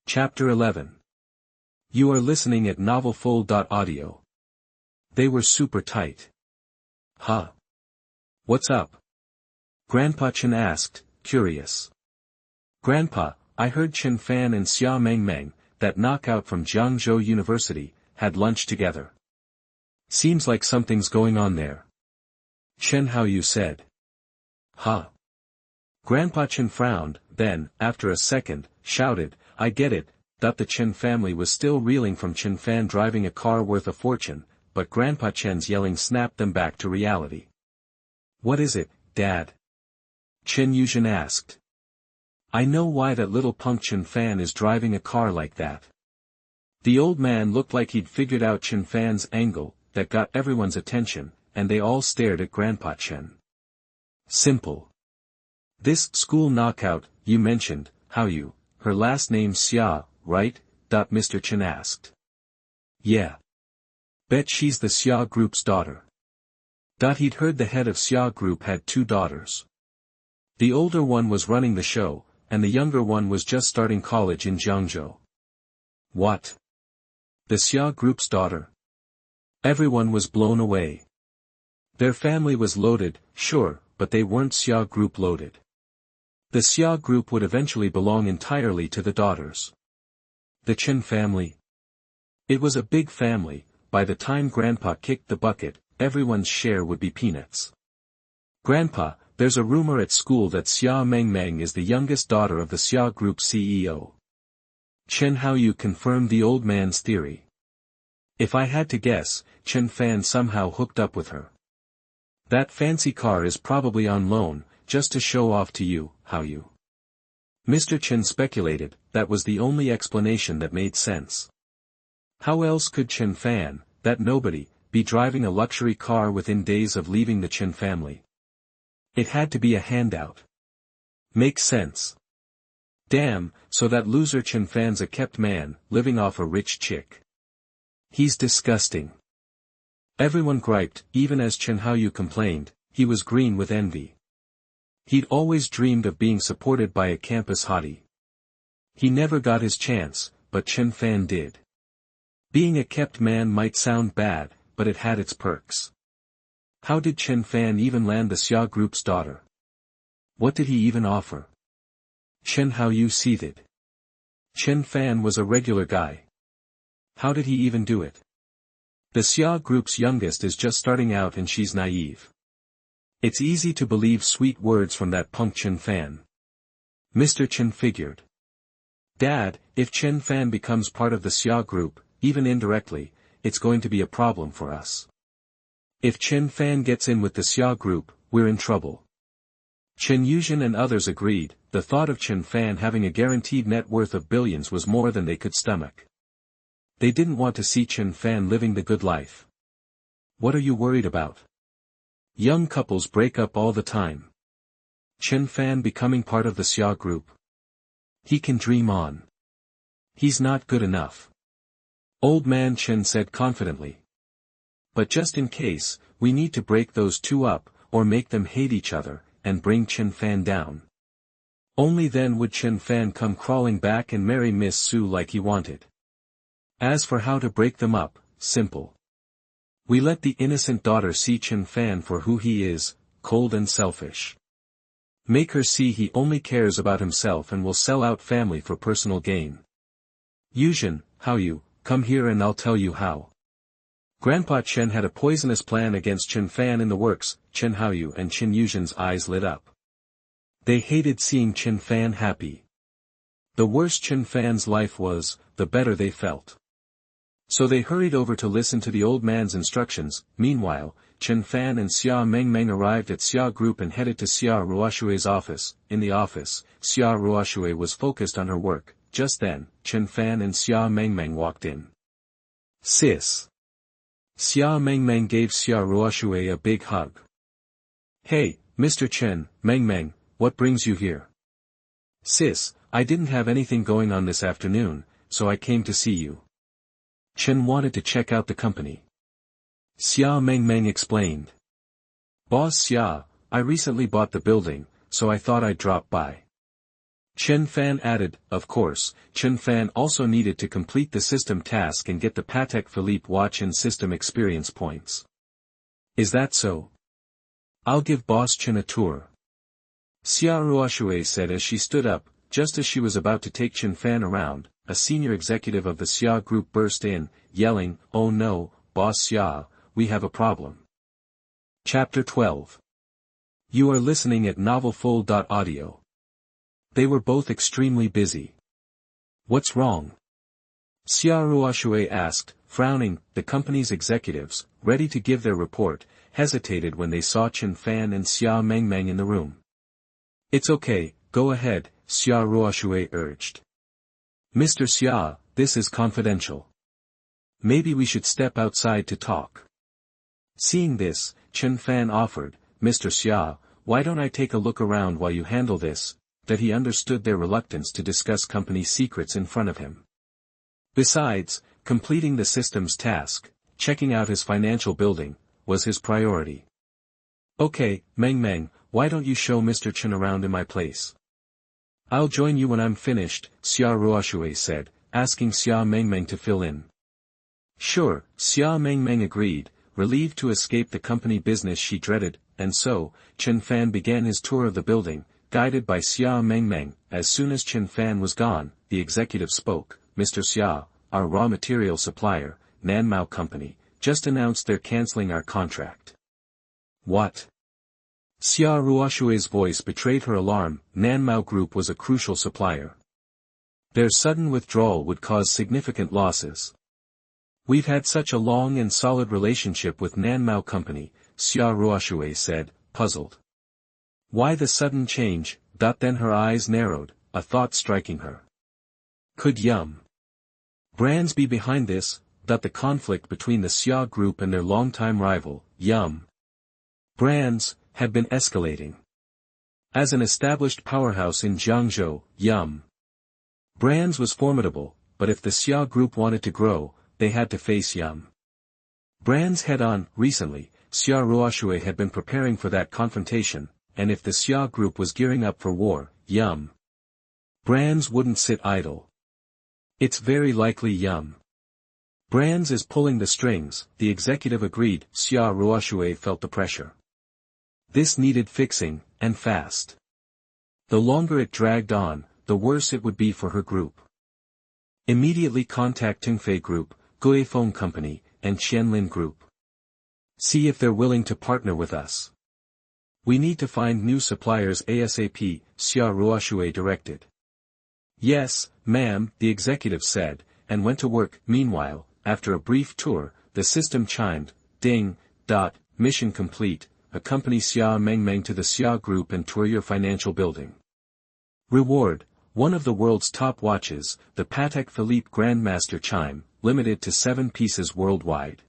Chapter 11. You are listening at novelfull.audio. They were super tight. Huh? What's up? Grandpa Chen asked, curious. Grandpa, I heard Chen Fan and Xia Mengmeng, that knockout from Jiangzhou University, had lunch together. Seems like something's going on there. Chen Haoyu said. Huh? Grandpa Chen frowned, then, after a second, shouted, I get it. The Chen family was still reeling from Chen Fan driving a car worth a fortune, but Grandpa Chen's yelling snapped them back to reality. What is it, Dad? Chen Yuzhen asked. I know why that little punk Chen Fan is driving a car like that. The old man looked like he'd figured out Chen Fan's angle, that got everyone's attention, and they all stared at Grandpa Chen. Simple. This school knockout, you mentioned, Haoyu, her last name's Xia, right? Mr. Chen asked. Yeah. Bet she's the Xia Group's daughter. He'd heard the head of Xia Group had two daughters. The older one was running the show, and the younger one was just starting college in Jiangzhou. What? The Xia Group's daughter? Everyone was blown away. Their family was loaded, sure, but they weren't Xia Group loaded. The Xia Group would eventually belong entirely to the daughters. The Chen family? It was a big family. By the time Grandpa kicked the bucket, everyone's share would be peanuts. Grandpa, there's a rumor at school that Xia Mengmeng is the youngest daughter of the Xia Group CEO. Chen Haoyu confirmed the old man's theory. If I had to guess, Chen Fan somehow hooked up with her. That fancy car is probably on loan, just to show off to you, Haoyu. Mr. Chen speculated, that was the only explanation that made sense. How else could Chen Fan, that nobody, be driving a luxury car within days of leaving the Chen family? It had to be a handout. Makes sense. Damn, so that loser Chen Fan's a kept man, living off a rich chick. He's disgusting. Everyone griped, even as Chen Haoyu complained, he was green with envy. He'd always dreamed of being supported by a campus hottie. He never got his chance, but Chen Fan did. Being a kept man might sound bad, but it had its perks. How did Chen Fan even land the Xia Group's daughter? What did he even offer? Chen Haoyu seethed. Chen Fan was a regular guy. How did he even do it? The Xia Group's youngest is just starting out and she's naive. It's easy to believe sweet words from that punk Chen Fan. Mr. Chen figured. Dad, if Chen Fan becomes part of the Xia Group, even indirectly, it's going to be a problem for us. If Chen Fan gets in with the Xia Group, we're in trouble. Chen Yuzhen and others agreed, the thought of Chen Fan having a guaranteed net worth of billions was more than they could stomach. They didn't want to see Chen Fan living the good life. What are you worried about? Young couples break up all the time. Chen Fan becoming part of the Xia Group. He can dream on. He's not good enough. Old man Chen said confidently. But just in case, we need to break those two up, or make them hate each other, and bring Chen Fan down. Only then would Chen Fan come crawling back and marry Miss Su like he wanted. As for how to break them up, simple. We let the innocent daughter see Chen Fan for who he is, cold and selfish. Make her see he only cares about himself and will sell out family for personal gain. Yuzhen, Haoyu, come here and I'll tell you how. Grandpa Chen had a poisonous plan against Chen Fan in the works. Chen Haoyu and Chen Yuzhen's eyes lit up. They hated seeing Chen Fan happy. The worse Chen Fan's life was, the better they felt. So they hurried over to listen to the old man's instructions. Meanwhile, Chen Fan and Xia Mengmeng arrived at Xia Group and headed to Xia Ruoshui's office. In the office, Xia Ruoshui was focused on her work. Just then, Chen Fan and Xia Mengmeng walked in. Sis. Xia Mengmeng gave Xia Ruoshui a big hug. Hey, Mr. Chen, Mengmeng, what brings you here? Sis, I didn't have anything going on this afternoon, so I came to see you. Chen wanted to check out the company. Xia Mengmeng explained. Boss Xia, I recently bought the building, so I thought I'd drop by. Chen Fan added, of course, Chen Fan also needed to complete the system task and get the Patek Philippe watch and system experience points. Is that so? I'll give Boss Chen a tour. Xia Ruoxue said as she stood up, just as she was about to take Chen Fan around. A senior executive of the Xia group burst in, yelling, "Oh no, Boss Xia, we have a problem." Chapter 12. You are listening at novelfull.audio. They were both extremely busy. What's wrong? Xia Ruoxue asked, frowning. The company's executives, ready to give their report, hesitated when they saw Chen Fan and Xia Mengmeng in the room. It's okay, go ahead, Xia Ruoxue urged. Mr. Xia, this is confidential. Maybe we should step outside to talk. Seeing this, Chen Fan offered, Mr. Xia, why don't I take a look around while you handle this? That he understood their reluctance to discuss company secrets in front of him. Besides, completing the system's task, checking out his financial building, was his priority. Okay, Meng, why don't you show Mr. Chen around in my place? I'll join you when I'm finished, Xia Ruoxue said, asking Xia Mengmeng to fill in. Sure, Xia Mengmeng agreed, relieved to escape the company business she dreaded, and so, Chen Fan began his tour of the building, guided by Xia Mengmeng. As soon as Chen Fan was gone, the executive spoke, Mr. Xia, our raw material supplier, Nanmao Company, just announced they're canceling our contract. What? Xia Ruoxue's voice betrayed her alarm. Nanmao Group was a crucial supplier. Their sudden withdrawal would cause significant losses. We've had such a long and solid relationship with Nanmao Company, Xia Ruoxue said, puzzled. Why the sudden change? Then her eyes narrowed, a thought striking her. Could Yum Brands be behind this? The conflict between the Xia Group and their longtime rival, Yum Brands, had been escalating. As an established powerhouse in Jiangzhou, Yum Brands was formidable, but if the Xia Group wanted to grow, they had to face Yum Brands head-on. Recently, Xia Ruoxue had been preparing for that confrontation, and if the Xia Group was gearing up for war, Yum Brands wouldn't sit idle. It's very likely Yum Brands is pulling the strings, the executive agreed. Xia Ruoxue felt the pressure. This needed fixing, and fast. The longer it dragged on, the worse it would be for her group. Immediately contact Tungfei Group, Guifeng Company, and Qianlin Group. See if they're willing to partner with us. We need to find new suppliers ASAP, Xia Ruoxue directed. Yes, ma'am, the executive said, and went to work. Meanwhile, after a brief tour, the system chimed, ding, mission complete. Accompany Xia Mengmeng to the Xia Group and tour your financial building. Reward, one of the world's top watches, the Patek Philippe Grandmaster Chime, limited to 7 pieces worldwide.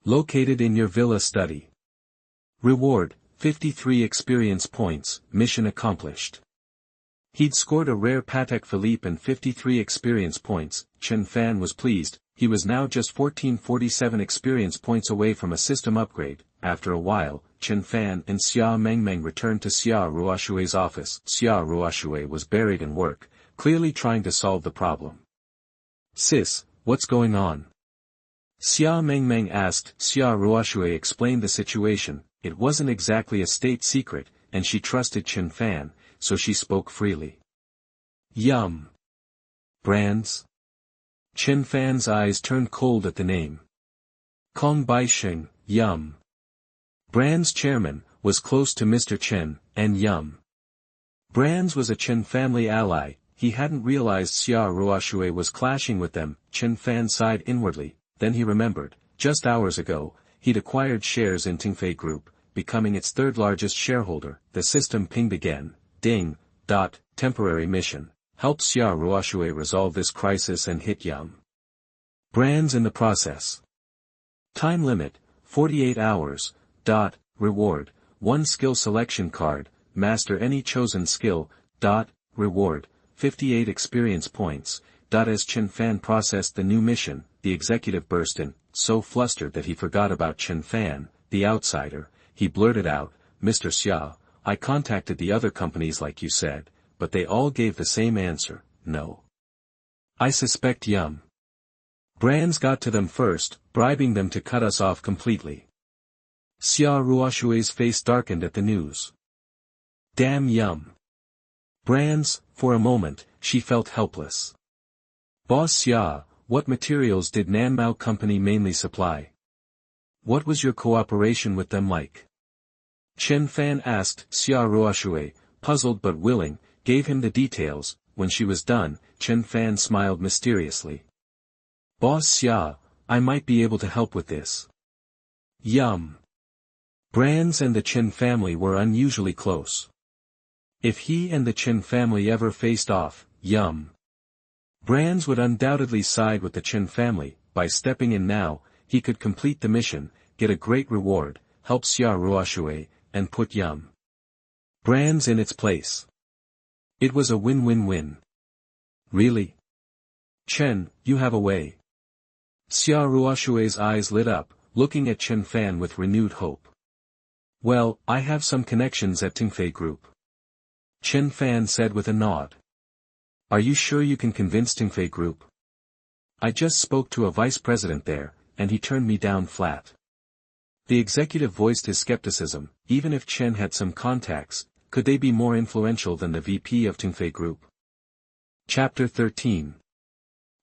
Located in your villa study. Reward, 53 experience points, mission accomplished. He'd scored a rare Patek Philippe and 53 experience points. Chen Fan was pleased. He was now just 1447 experience points away from a system upgrade. After a while, Chen Fan and Xia Mengmeng returned to Xia Ruoxue's office. Xia Ruoxue was buried in work, clearly trying to solve the problem. Sis, what's going on? Xia Mengmeng asked. Xia Ruoxue explained the situation. It wasn't exactly a state secret, and she trusted Chen Fan, so she spoke freely. Yum Brands? Chen Fan's eyes turned cold at the name. Kong Baisheng, Yum Brands chairman, was close to Mr. Chen, and Yum Brands was a Chen family ally. He hadn't realized Xia Ruoxue was clashing with them. Chen Fan sighed inwardly, then he remembered, just hours ago, he'd acquired shares in Tungfei Group, becoming its third-largest shareholder. The system pinged again, ding, temporary mission. Help Xia Ruoxue resolve this crisis and hit Yum Brands in the process. Time limit, 48 hours. Reward, 1 skill selection card, master any chosen skill. Reward, 58 experience points. As Chen Fan processed the new mission, the executive burst in, so flustered that he forgot about Chen Fan, the outsider. He blurted out, Mr. Xia, I contacted the other companies like you said, but they all gave the same answer, no. I suspect Yum Brands got to them first, bribing them to cut us off completely. Xia Ruoshui's face darkened at the news. Damn Yum Brands, for a moment, she felt helpless. Boss Xia, what materials did Nanmao Company mainly supply? What was your cooperation with them like? Chen Fan asked. Xia Ruoshui, puzzled but willing, gave him the details. When she was done, Chen Fan smiled mysteriously. Boss Xia, I might be able to help with this. Yum Brands and the Chen family were unusually close. If he and the Chen family ever faced off, Yum Brands would undoubtedly side with the Chen family. By stepping in now, he could complete the mission, get a great reward, help Xia Ruoshui, and put Yum Brands in its place. It was a win-win-win. Really? Chen, you have a way. Xia Ruoshui's eyes lit up, looking at Chen Fan with renewed hope. Well, I have some connections at Tingfei Group. Chen Fan said with a nod. Are you sure you can convince Tingfei Group? I just spoke to a vice president there, and he turned me down flat. The executive voiced his skepticism. Even if Chen had some contacts, could they be more influential than the VP of Tingfei Group? Chapter 13.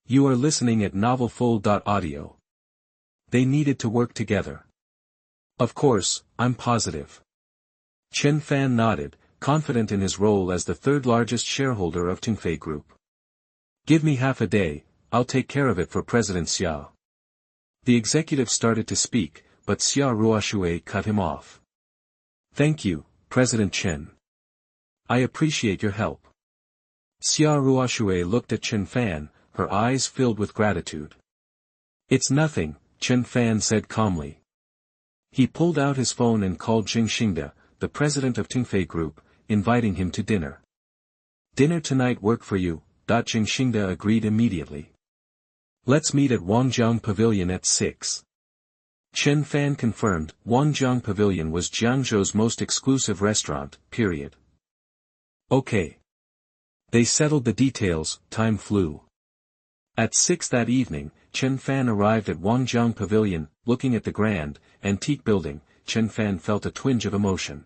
You are listening at novelfull.audio. They needed to work together. Of course, I'm positive. Chen Fan nodded, confident in his role as the third largest shareholder of Tingfei Group. Give me half a day, I'll take care of it for President Xia. The executive started to speak, but Xia Ruoshui cut him off. Thank you, President Chen. I appreciate your help. Xia Ruoshui looked at Chen Fan, her eyes filled with gratitude. It's nothing, Chen Fan said calmly. He pulled out his phone and called Jing Xingde, the president of Tingfei Group, inviting him to dinner. Dinner tonight work for you, Jing Xingde agreed immediately. Let's meet at Wangjiang Pavilion at 6. Chen Fan confirmed. Wangjiang Pavilion was Jiangzhou's most exclusive restaurant, period. Okay. They settled the details. Time flew. At 6 that evening, Chen Fan arrived at Wangjiang Pavilion. Looking at the grand, antique building, Chen Fan felt a twinge of emotion.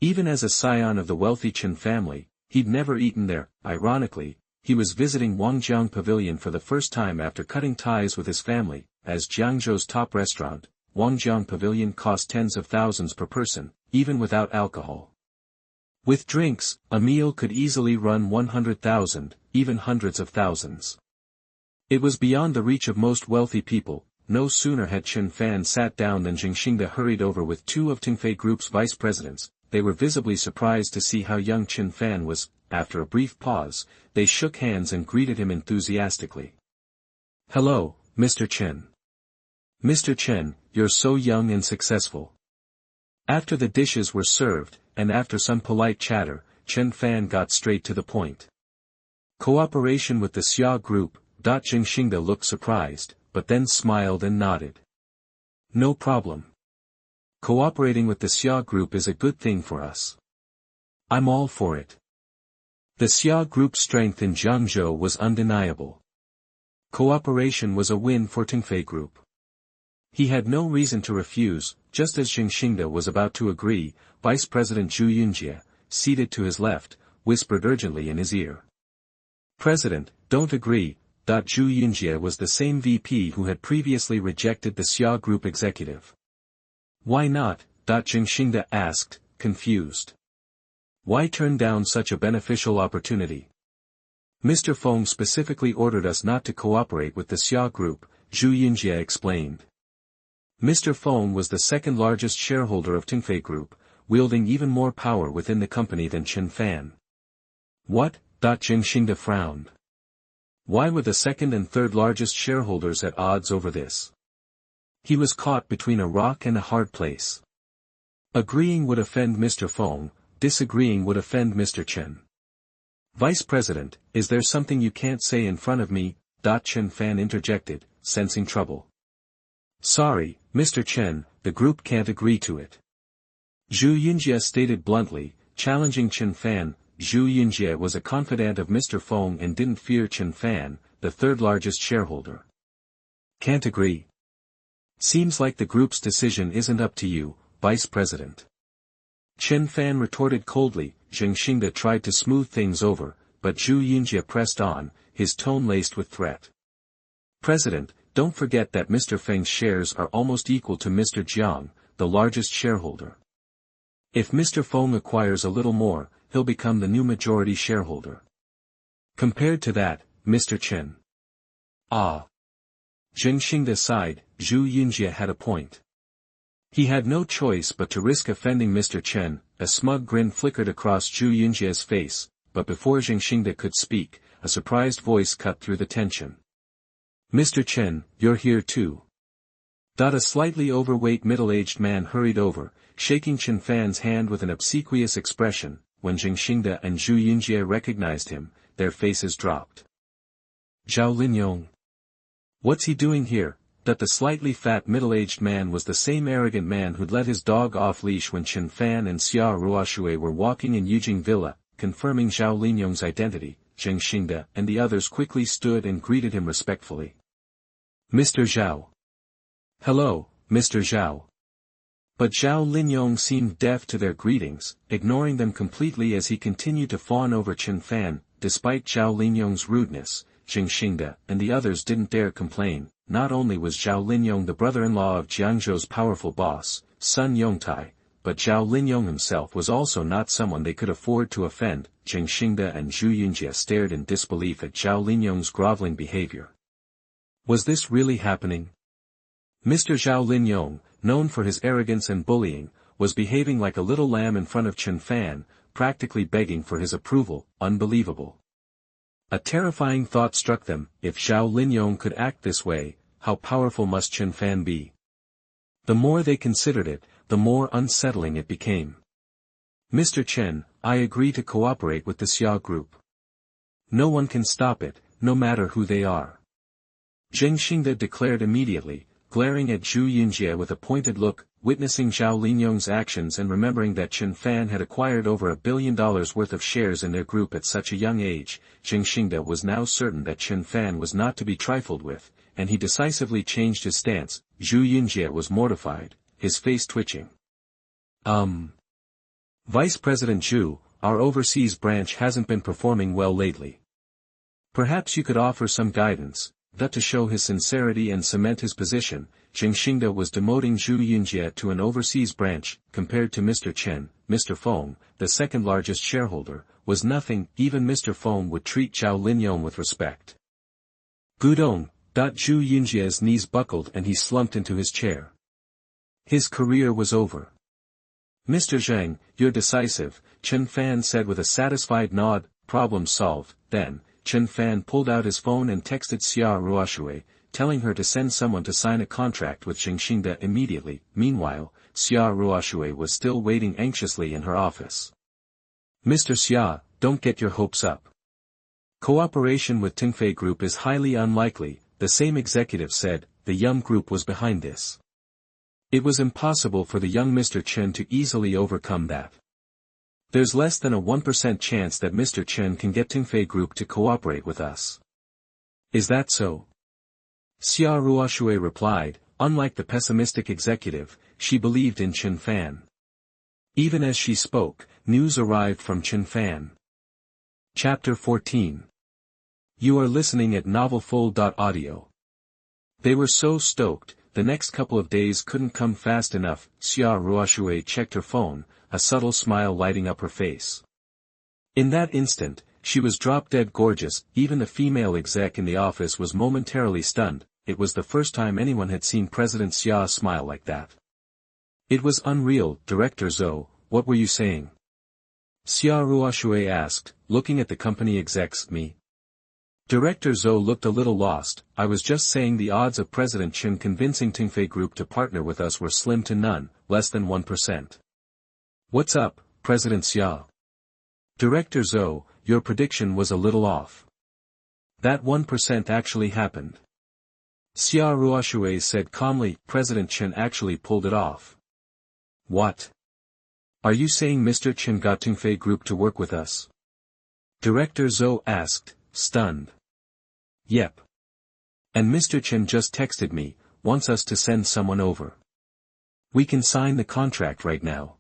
Even as a scion of the wealthy Chen family, he'd never eaten there. Ironically, he was visiting Wangjiang Pavilion for the first time after cutting ties with his family. As Jiangzhou's top restaurant, Wangjiang Pavilion cost tens of thousands per person, even without alcohol. With drinks, a meal could easily run 100,000, even hundreds of thousands. It was beyond the reach of most wealthy people. No sooner had Chen Fan sat down than Jing Xingde hurried over with two of Tingfei Group's vice presidents. They were visibly surprised to see how young Chen Fan was. After a brief pause, they shook hands and greeted him enthusiastically. Hello, Mr. Chen. Mr. Chen, you're so young and successful. After the dishes were served, and after some polite chatter, Chen Fan got straight to the point. Cooperation with the Xia Group. Jing Xingde looked surprised, but then smiled and nodded. No problem. Cooperating with the Xia Group is a good thing for us. I'm all for it. The Xia Group's strength in Jiangzhou was undeniable. Cooperation was a win for Tingfei Group. He had no reason to refuse. Just as Jing Xingde was about to agree, Vice President Zhu Yunjie, seated to his left, whispered urgently in his ear. President, don't agree. Zhu Yunjie was the same VP who had previously rejected the Xia Group executive. Why not? Jing Xingde asked, confused. Why turn down such a beneficial opportunity? Mr. Feng specifically ordered us not to cooperate with the Xia Group, Zhu Yunjie explained. Mr. Feng was the second largest shareholder of Tingfei Group, wielding even more power within the company than Chen Fan. What? Jing Xingde frowned. Why were the second and third largest shareholders at odds over this? He was caught between a rock and a hard place. Agreeing would offend Mr. Feng, disagreeing would offend Mr. Chen. Vice President, is there something you can't say in front of me? Chen Fan interjected, sensing trouble. Sorry, Mr. Chen, the group can't agree to it. Zhu Yunjie stated bluntly, challenging Chen Fan. Zhu Yunjie was a confidant of Mr. Feng and didn't fear Chen Fan, the third largest shareholder. Can't agree. Seems like the group's decision isn't up to you, Vice President. Chen Fan retorted coldly. Zheng Xingde tried to smooth things over, but Zhu Yunjie pressed on, his tone laced with threat. President, don't forget that Mr. Feng's shares are almost equal to Mr. Jiang, the largest shareholder. If Mr. Feng acquires a little more, he'll become the new majority shareholder. Compared to that, Mr. Chen. Ah. Zheng Xingde sighed. Zhu Yunjie had a point. He had no choice but to risk offending Mr. Chen. A smug grin flickered across Zhu Yunjie's face, but before Zheng Xingde could speak, a surprised voice cut through the tension. Mr. Chen, you're here too. A slightly overweight middle-aged man hurried over, shaking Chen Fan's hand with an obsequious expression. When Zheng Xingde and Zhu Yunjie recognized him, their faces dropped. Zhao Linyong. What's he doing here? The slightly fat middle-aged man was the same arrogant man who'd let his dog off-leash when Chen Fan and Xia Ruoshui were walking in Yujing Villa. Confirming Zhao Linyong's identity, Zheng Xingde and the others quickly stood and greeted him respectfully. Mr. Zhao. Hello, Mr. Zhao. But Zhao Linyong seemed deaf to their greetings, ignoring them completely as he continued to fawn over Chen Fan. Despite Zhao Linyong's rudeness, Zheng Xingde and the others didn't dare complain. Not only was Zhao Linyong the brother-in-law of Jiangzhou's powerful boss, Sun Yongtai, but Zhao Linyong himself was also not someone they could afford to offend. Zheng Xingde and Zhu Yunjie stared in disbelief at Zhao Linyong's groveling behavior. Was this really happening? Mr. Zhao Linyong, known for his arrogance and bullying, was behaving like a little lamb in front of Chen Fan, practically begging for his approval. Unbelievable. A terrifying thought struck them. If Zhao Linyong could act this way, how powerful must Chen Fan be? The more they considered it, the more unsettling it became. Mr. Chen, I agree to cooperate with the Xia group. No one can stop it, no matter who they are. Zheng Xingde declared immediately, glaring at Zhu Yunjie with a pointed look. Witnessing Zhao Linyong's actions and remembering that Chen Fan had acquired over $1 billion worth of shares in their group at such a young age, Zheng Xingde was now certain that Chen Fan was not to be trifled with, and he decisively changed his stance. Zhu Yunjie was mortified, his face twitching. Vice President Zhu, our overseas branch hasn't been performing well lately. Perhaps you could offer some guidance. To show his sincerity and cement his position, Zheng Xingde was demoting Zhu Yunjie to an overseas branch. Compared to Mr. Chen, Mr. Feng, the second largest shareholder, was nothing. Even Mr. Feng would treat Zhao Linyong with respect. Gudong. Zhu Yunjie's knees buckled and he slumped into his chair. His career was over. Mr. Zheng, you're decisive, Chen Fan said with a satisfied nod. Problem solved. Then, Chen Fan pulled out his phone and texted Xia Ruoshui, telling her to send someone to sign a contract with Zheng Xingde immediately. Meanwhile, Xia Ruoshui was still waiting anxiously in her office. Mr. Xia, don't get your hopes up. Cooperation with Tingfei Group is highly unlikely, the same executive said. The Yum Group was behind this. It was impossible for the young Mr. Chen to easily overcome that. There's less than a 1% chance that Mr. Chen can get Tingfei Group to cooperate with us. Is that so? Xia Ruoshui replied. Unlike the pessimistic executive, she believed in Chen Fan. Even as she spoke, news arrived from Chen Fan. Chapter 14. You are listening at novelfull.audio. They were so stoked, the next couple of days couldn't come fast enough. Xia Ruoshui checked her phone, a subtle smile lighting up her face. In that instant, she was drop-dead gorgeous. Even the female exec in the office was momentarily stunned. It was the first time anyone had seen President Xia smile like that. It was unreal. Director Zhou, what were you saying? Xia Ruoshui asked, looking at the company execs. Me. Director Zhou looked a little lost. I was just saying the odds of President Chen convincing Tingfei Group to partner with us were slim to none, less than 1%. What's up, President Xia? Director Zhou, your prediction was a little off. That 1% actually happened. Xia Ruoshui said calmly. President Chen actually pulled it off. What? Are you saying Mr. Chen got Tingfei Group to work with us? Director Zhou asked, stunned. Yep. And Mr. Chen just texted me, wants us to send someone over. We can sign the contract right now.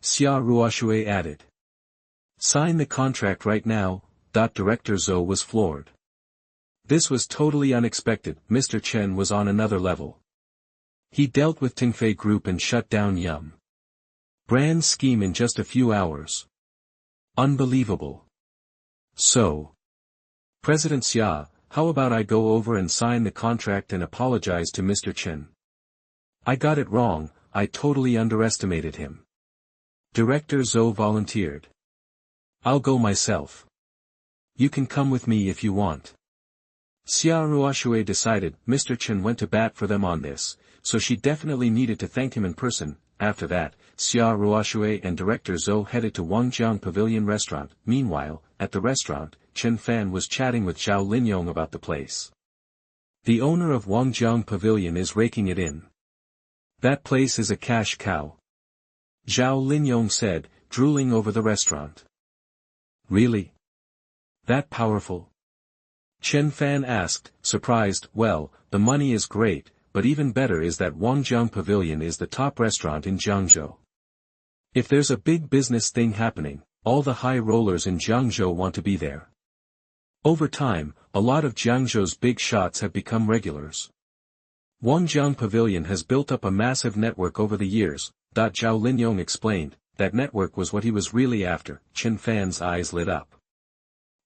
Xia Ruoshui added. Sign the contract right now. Director Zhou was floored. This was totally unexpected. Mr. Chen was on another level. He dealt with Tingfei Group and shut down Yum Brand's scheme in just a few hours. Unbelievable. So, President Xia, how about I go over and sign the contract and apologize to Mr. Chen? I got it wrong, I totally underestimated him. Director Zhou volunteered. I'll go myself. You can come with me if you want. Xia Ruoshui decided Mr. Chen went to bat for them on this, so she definitely needed to thank him in person. After that, Xia Ruoshui and Director Zhou headed to Wangjiang Pavilion restaurant. Meanwhile, at the restaurant, Chen Fan was chatting with Zhao Linyong about the place. The owner of Wangjiang Pavilion is raking it in. That place is a cash cow. Zhao Linyong said, drooling over the restaurant. Really? That powerful? Chen Fan asked, surprised. Well, the money is great, but even better is that Wangjiang Pavilion is the top restaurant in Jiangzhou. If there's a big business thing happening, all the high rollers in Jiangzhou want to be there. Over time, a lot of Jiangzhou's big shots have become regulars. Wangjiang Pavilion has built up a massive network over the years. Zhao Linyong explained, that network was what he was really after. Chen Fan's eyes lit up.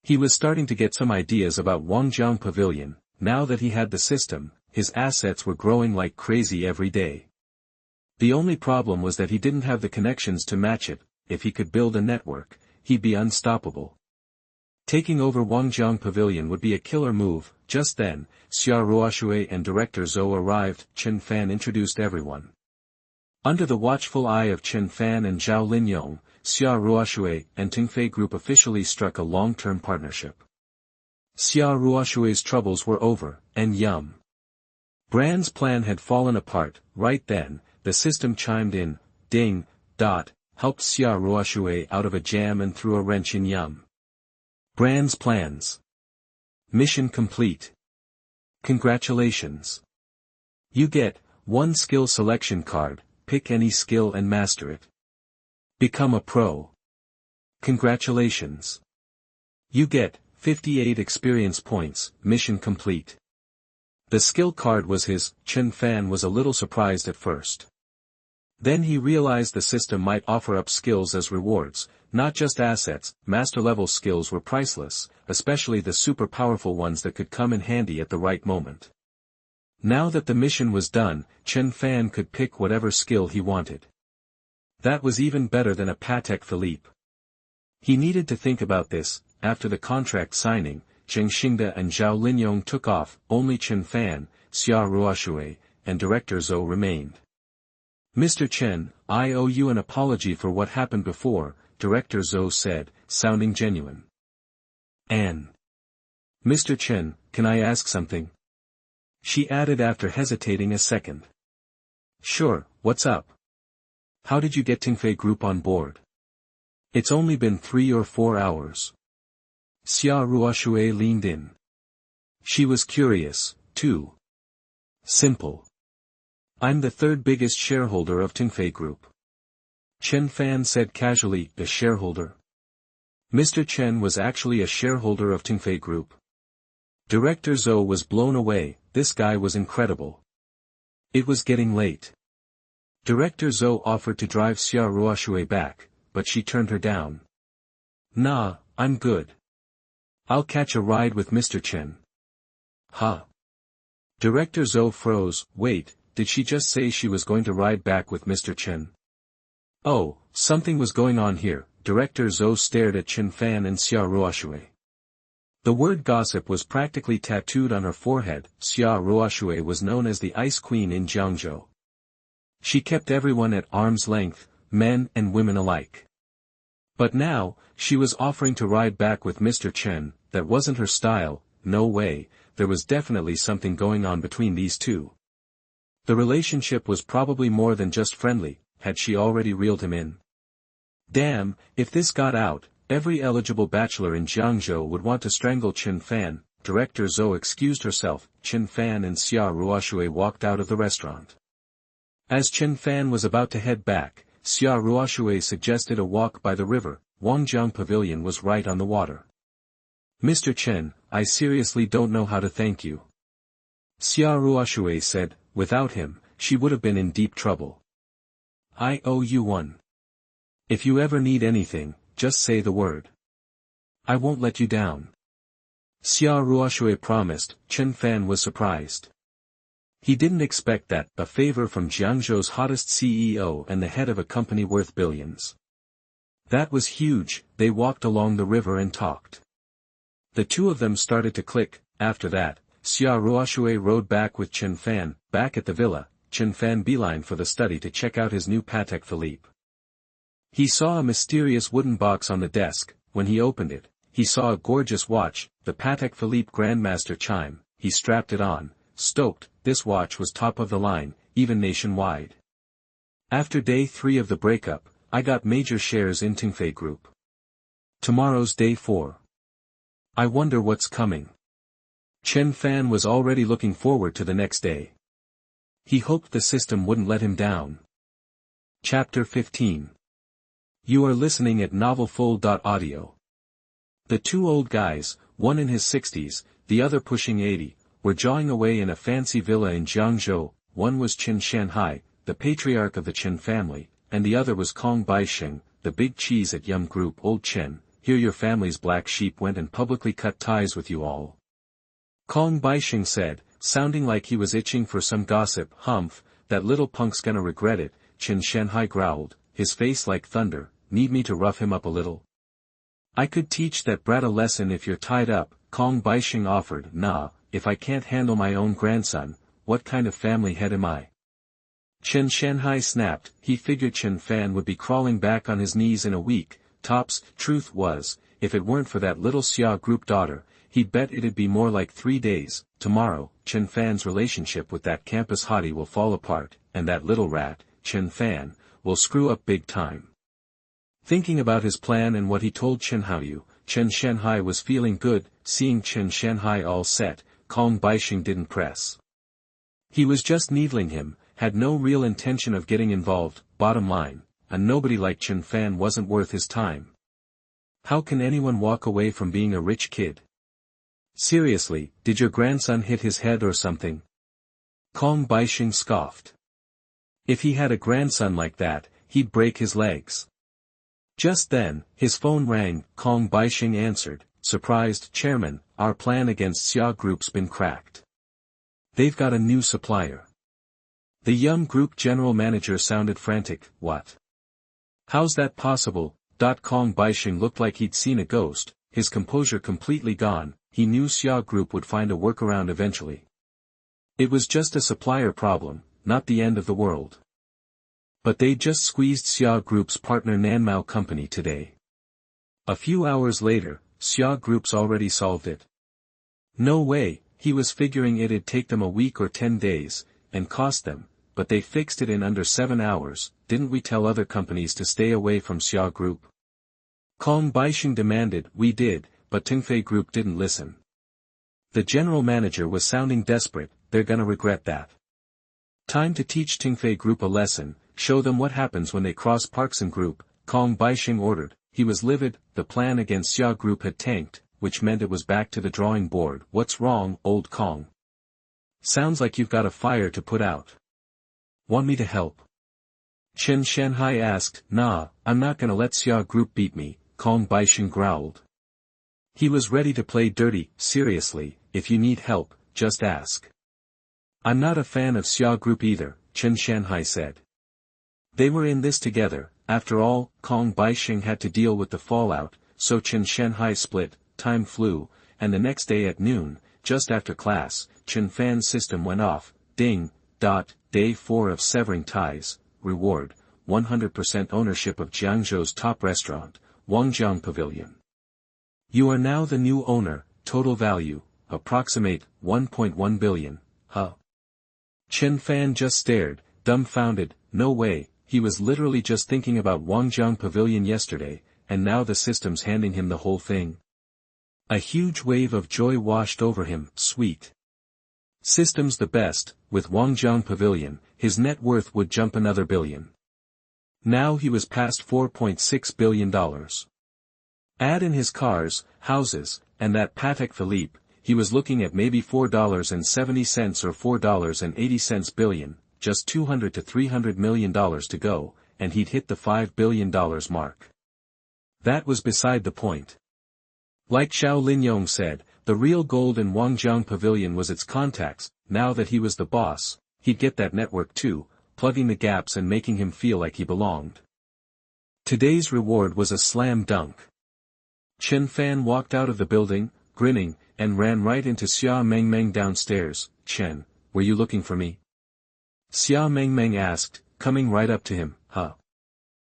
He was starting to get some ideas about Wangjiang Pavilion. Now that he had the system, his assets were growing like crazy every day. The only problem was that he didn't have the connections to match it. If he could build a network, he'd be unstoppable. Taking over Wangjiang Pavilion would be a killer move. Just then, Xia Ruoshui and Director Zhou arrived. Chen Fan introduced everyone. Under the watchful eye of Chen Fan and Zhao Linyong, Xia Ruoshui and Tingfei Group officially struck a long-term partnership. Xia Ruoshui's troubles were over, and Yum Brand's plan had fallen apart. Right then, the system chimed in. Ding, helped Xia Ruoshui out of a jam and threw a wrench in Yum Brand's plans. Mission complete. Congratulations. You get one skill selection card. Pick any skill and master it. Become a pro. Congratulations. You get 58 experience points. Mission complete. The skill card was his. Chen Fan was a little surprised at first. Then he realized the system might offer up skills as rewards, not just assets. Master-level skills were priceless, especially the super powerful ones that could come in handy at the right moment. Now that the mission was done, Chen Fan could pick whatever skill he wanted. That was even better than a Patek Philippe. He needed to think about this. After the contract signing, Zheng Xingde and Zhao Linyong took off. Only Chen Fan, Xia Ruoshui, and Director Zhou remained. Mr. Chen, I owe you an apology for what happened before, Director Zhou said, sounding genuine. Mr. Chen, can I ask something? She added after hesitating a second. Sure, what's up? How did you get Tingfei Group on board? It's only been 3 or 4 hours. Xia Ruoshui leaned in. She was curious, too. Simple. I'm the 3rd biggest shareholder of Tingfei Group. Chen Fan said casually, a shareholder? Mr. Chen was actually a shareholder of Tingfei Group. Director Zhou was blown away. This guy was incredible. It was getting late. Director Zhou offered to drive Xia Ruoshui back, but she turned her down. Nah, I'm good. I'll catch a ride with Mr. Chen. Huh? Director Zhou froze. Wait, did she just say she was going to ride back with Mr. Chen? Oh, something was going on here. Director Zhou stared at Chen Fan and Xia Ruoshui. The word gossip was practically tattooed on her forehead. Xia Ruoshui was known as the Ice Queen in Jiangzhou. She kept everyone at arm's length, men and women alike. But now, she was offering to ride back with Mr. Chen. That wasn't her style. No way, there was definitely something going on between these two. The relationship was probably more than just friendly. Had she already reeled him in? Damn, if this got out, Every eligible bachelor in Jiangzhou would want to strangle Chen Fan. Director Zhou excused herself. Chen Fan and Xia Ruoshui walked out of the restaurant. As Chen Fan was about to head back, Xia Ruoshui suggested a walk by the river. Wangjiang Pavilion was right on the water. Mr. Chen, I seriously don't know how to thank you. Xia Ruoshui said. Without him, she would have been in deep trouble. I owe you one. If you ever need anything, just say the word. I won't let you down. Xia Ruoshui promised. Chen Fan was surprised. He didn't expect that, a favor from Jiangzhou's hottest CEO and the head of a company worth billions. That was huge. They walked along the river and talked. The two of them started to click. After that, Xia Ruoshui rode back with Chen Fan. Back at the villa, Chen Fan beelined for the study to check out his new Patek Philippe. He saw a mysterious wooden box on the desk. When he opened it, he saw a gorgeous watch, the Patek Philippe Grandmaster chime. He strapped it on. Stoked, this watch was top of the line, even nationwide. After day 3 of the breakup, I got major shares in Linhai Group. Tomorrow's day 4. I wonder what's coming. Chen Fan was already looking forward to the next day. He hoped the system wouldn't let him down. Chapter 15. You are listening at novelfull.audio. The two old guys, one in his 60s, the other pushing 80, were jawing away in a fancy villa in Jiangzhou. One was Chen Shanhai, the patriarch of the Chen family, and the other was Kong Baixing, the big cheese at Yum Group. Old Chen, here your family's black sheep went and publicly cut ties with you all. Kong Baixing said, sounding like he was itching for some gossip. Humph, that little punk's gonna regret it. Chen Shanhai growled, his face like thunder. Need me to rough him up a little? I could teach that brat a lesson if you're tied up. Kong Baixing offered. Nah, if I can't handle my own grandson, what kind of family head am I? Chen Shanhai snapped. He figured Chen Fan would be crawling back on his knees in a week, tops. Truth was, if it weren't for that little Xia Group daughter, he'd bet it'd be more like 3 days. Tomorrow, Chen Fan's relationship with that campus hottie will fall apart, and that little rat, Chen Fan, will screw up big time. Thinking about his plan and what he told Chen Haoyu, Chen Shanhai was feeling good. Seeing Chen Shanhai all set, Kong Baixing didn't press. He was just needling him, had no real intention of getting involved. Bottom line, a nobody like Chen Fan wasn't worth his time. How can anyone walk away from being a rich kid? Seriously, did your grandson hit his head or something? Kong Baixing scoffed. If he had a grandson like that, he'd break his legs. Just then, his phone rang. Kong Baixing answered, surprised. Chairman, our plan against Xia Group's been cracked. They've got a new supplier. The Yum Group general manager sounded frantic. What? How's that possible? Kong Baixing looked like he'd seen a ghost, his composure completely gone. He knew Xia Group would find a workaround eventually. It was just a supplier problem, not the end of the world. But they just squeezed Xia Group's partner Nanmao Company today. A few hours later, Xia Group's already solved it. No way, he was figuring it'd take them a week or 10 days, and cost them, but they fixed it in under 7 hours. Didn't we tell other companies to stay away from Xia Group? Kong Baixing demanded. We did, but Linhai Group didn't listen. The general manager was sounding desperate. They're gonna regret that. Time to teach Linhai Group a lesson. Show them what happens when they cross Parkson Group, Kong Baixing ordered. He was livid. The plan against Xia Group had tanked, which meant it was back to the drawing board. What's wrong, old Kong? Sounds like you've got a fire to put out. Want me to help? Chen Shanhai asked. Nah, I'm not gonna let Xia Group beat me, Kong Baixing growled. He was ready to play dirty. Seriously, if you need help, just ask. I'm not a fan of Xia Group either, Chen Shanhai said. They were in this together. After all, Kong Baixing had to deal with the fallout, so Chen Shanhai split. Time flew, and the next day at noon, just after class, Chen Fan's system went off. Ding. Day 4 of severing ties. Reward, 100% ownership of Jiangzhou's top restaurant, Wangjiang Pavilion. You are now the new owner. Total value, approximate, 1.1 billion. Huh? Chen Fan just stared, dumbfounded. No way. He was literally just thinking about Wangjiang Pavilion yesterday, and now the system's handing him the whole thing. A huge wave of joy washed over him. Sweet. System's the best. With Wangjiang Pavilion, his net worth would jump another billion. Now he was past $4.6 billion. Add in his cars, houses, and that Patek Philippe, he was looking at maybe $4.70 or $4.80 billion, just $200 to $300 million to go, and he'd hit the $5 billion mark. That was beside the point. Like Lin Yun said, the real gold in Wangjiang Pavilion was its contacts. Now that he was the boss, he'd get that network too, plugging the gaps and making him feel like he belonged. Today's reward was a slam dunk. Chen Fan walked out of the building, grinning, and ran right into Xia Mengmeng downstairs. Chen, were you looking for me? Xia Mengmeng asked, coming right up to him. Huh?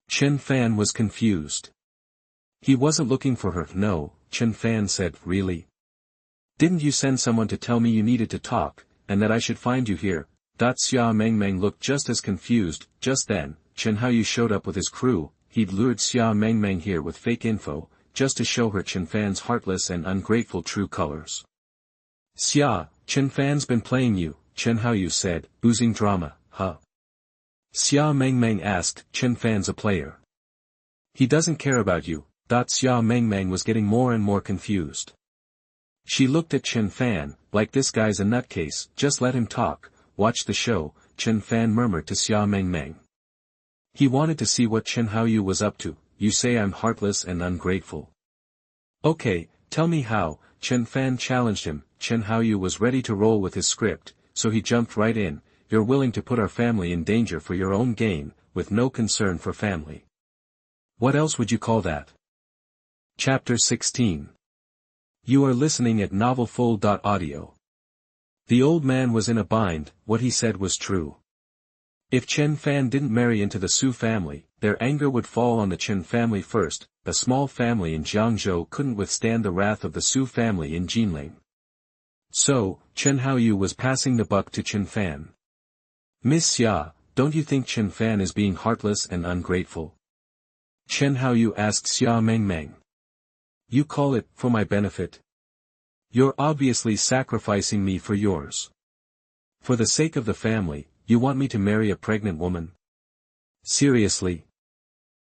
Chen Fan was confused. He wasn't looking for her. No, Chen Fan said. Really? Didn't you send someone to tell me you needed to talk, and that I should find you here? Xia Mengmeng looked just as confused. Just then, Chen Haoyu showed up with his crew. He'd lured Xia Mengmeng here with fake info, just to show her Chen Fan's heartless and ungrateful true colors. Xia, Chen Fan's been playing you, Chen Haoyu said, oozing drama. Huh? Xia Mengmeng asked. Chen Fan's a player. He doesn't care about you. Xia Mengmeng was getting more and more confused. She looked at Chen Fan, like this guy's a nutcase, just let him talk, watch the show, Chen Fan murmured to Xia Mengmeng. He wanted to see what Chen Haoyu was up to. You say I'm heartless and ungrateful. Okay, tell me how, Chen Fan challenged him. Chen Haoyu was ready to roll with his script, so he jumped right in. You're willing to put our family in danger for your own gain, with no concern for family. What else would you call that? Chapter 16. You are listening at novelfull.audio. The old man was in a bind. What he said was true. If Chen Fan didn't marry into the Su family, their anger would fall on the Chen family first. The small family in Jiangzhou couldn't withstand the wrath of the Su family in Jinling. So, Chen Haoyu was passing the buck to Chen Fan. Miss Xia, don't you think Chen Fan is being heartless and ungrateful? Chen Haoyu asked Xia Mengmeng. You call it, for my benefit? You're obviously sacrificing me for yours. For the sake of the family, you want me to marry a pregnant woman? Seriously?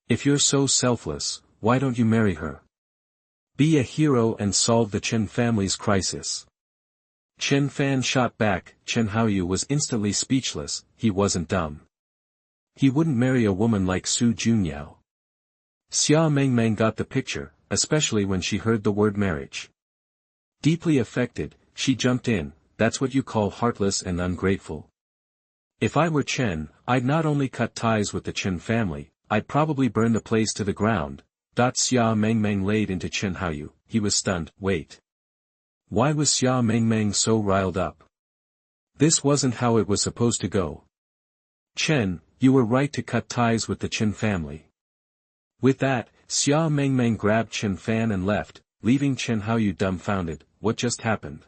If you're so selfless, why don't you marry her? Be a hero and solve the Chen family's crisis. Chen Fan shot back. Chen Haoyu was instantly speechless. He wasn't dumb. He wouldn't marry a woman like Su Junyao. Xia Mengmeng got the picture, especially when she heard the word marriage. Deeply affected, she jumped in. That's what you call heartless and ungrateful. If I were Chen, I'd not only cut ties with the Chen family, I'd probably burn the place to the ground. Xia Mengmeng laid into Chen Haoyu. He was stunned. Wait. Why was Xia Mengmeng so riled up? This wasn't how it was supposed to go. Chen, you were right to cut ties with the Chen family. With that, Xia Mengmeng grabbed Chen Fan and left, leaving Chen Haoyu dumbfounded. What just happened?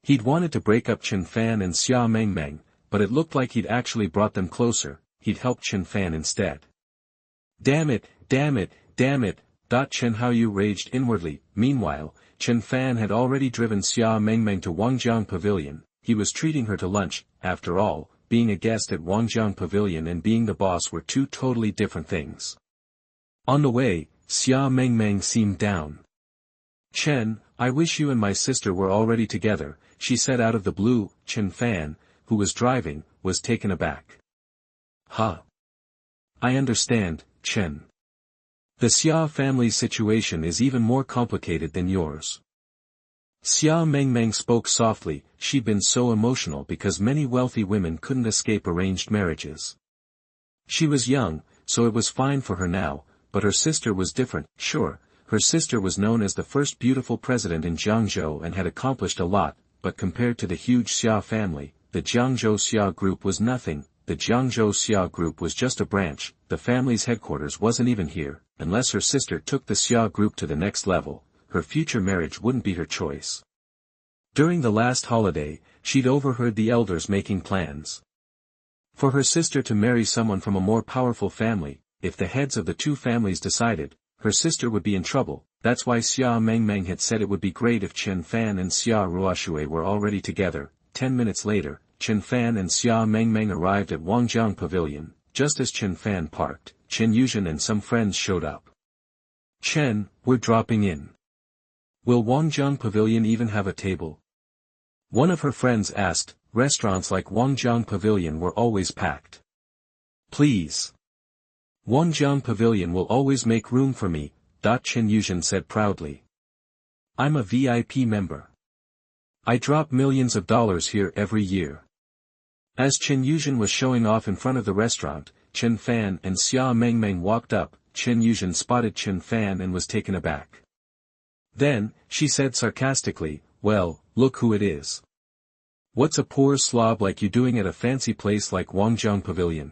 He'd wanted to break up Chen Fan and Xia Mengmeng, but it looked like he'd actually brought them closer. He'd helped Chen Fan instead. Damn it, damn it, damn it, Chen Haoyu raged inwardly. Meanwhile, Chen Fan had already driven Xia Mengmeng to Wangjiang Pavilion. He was treating her to lunch. After all, being a guest at Wangjiang Pavilion and being the boss were two totally different things. On the way, Xia Mengmeng seemed down. Chen, I wish you and my sister were already together, she said out of the blue. Chen Fan, who was driving, was taken aback. Huh? I understand, Chen. The Xia family's situation is even more complicated than yours. Xia Mengmeng spoke softly. She'd been so emotional because many wealthy women couldn't escape arranged marriages. She was young, so it was fine for her now, but her sister was different. Sure, her sister was known as the first beautiful president in Jiangzhou and had accomplished a lot, but compared to the huge Xia family, the Jiangzhou Xia group was nothing. The Jiangzhou Xia group was just a branch. The family's headquarters wasn't even here. Unless her sister took the Xia group to the next level, her future marriage wouldn't be her choice. During the last holiday, she'd overheard the elders making plans for her sister to marry someone from a more powerful family. If the heads of the two families decided, her sister would be in trouble. That's why Xia Mengmeng had said it would be great if Chen Fan and Xia Ruoxue were already together. 10 minutes later, Chen Fan and Xia Mengmeng arrived at Wangjiang Pavilion. Just as Chen Fan parked, Chen Yuzhen and some friends showed up. "Chen, we're dropping in. Will Wangjiang Pavilion even have a table?" one of her friends asked. Restaurants like Wangjiang Pavilion were always packed. "Please. Wangjiang Pavilion will always make room for me," Chen Yuzhen said proudly. "I'm a VIP member. I drop millions of dollars here every year." As Chen Yuzhen was showing off in front of the restaurant, Chen Fan and Xia Mengmeng walked up. Chen Yuzhen spotted Chen Fan and was taken aback. Then, she said sarcastically, "Well, look who it is. What's a poor slob like you doing at a fancy place like Wangjiang Pavilion?"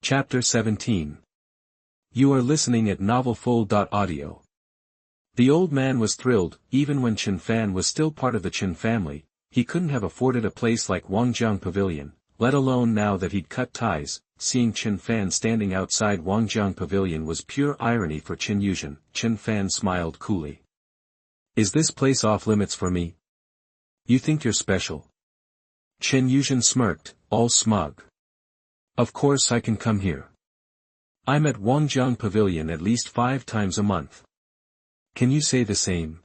Chapter 17. You are listening at novelfull.audio. The old man was thrilled. Even when Chen Fan was still part of the Chen family, he couldn't have afforded a place like Wangjiang Pavilion, let alone now that he'd cut ties. Seeing Chen Fan standing outside Wangjiang Pavilion was pure irony for Chen Yuzhen. Chen Fan smiled coolly. "Is this place off limits for me? You think you're special?" Chen Yuzhen smirked, all smug. "Of course I can come here. I'm at Wangjiang Pavilion at least 5 times a month. Can you say the same?"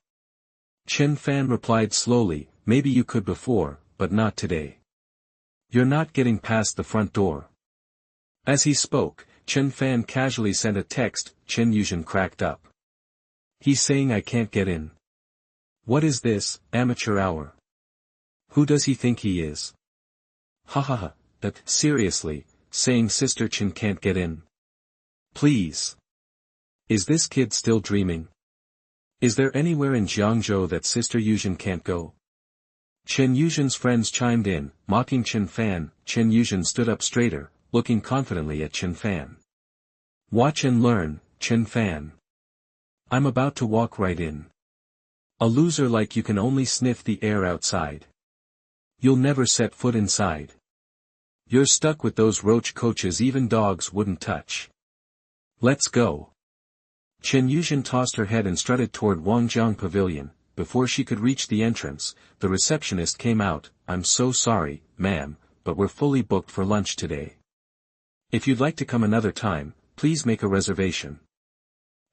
Chen Fan replied slowly, "Maybe you could before, but not today. You're not getting past the front door." As he spoke, Chen Fan casually sent a text. Chen Yuzhen cracked up. "He's saying I can't get in. What is this, amateur hour? Who does he think he is? Ha ha ha, that, seriously, saying Sister Chen can't get in. Please. Is this kid still dreaming? Is there anywhere in Jiangzhou that Sister Yuzhen can't go?" Chen Yuzhen's friends chimed in, mocking Chen Fan. Chen Yuzhen stood up straighter, looking confidently at Chen Fan. "Watch and learn, Chen Fan. I'm about to walk right in. A loser like you can only sniff the air outside. You'll never set foot inside. You're stuck with those roach coaches even dogs wouldn't touch. Let's go." Chen Yuzhen tossed her head and strutted toward Wangjiang Pavilion. Before she could reach the entrance, the receptionist came out. "I'm so sorry, ma'am, but we're fully booked for lunch today. If you'd like to come another time, please make a reservation."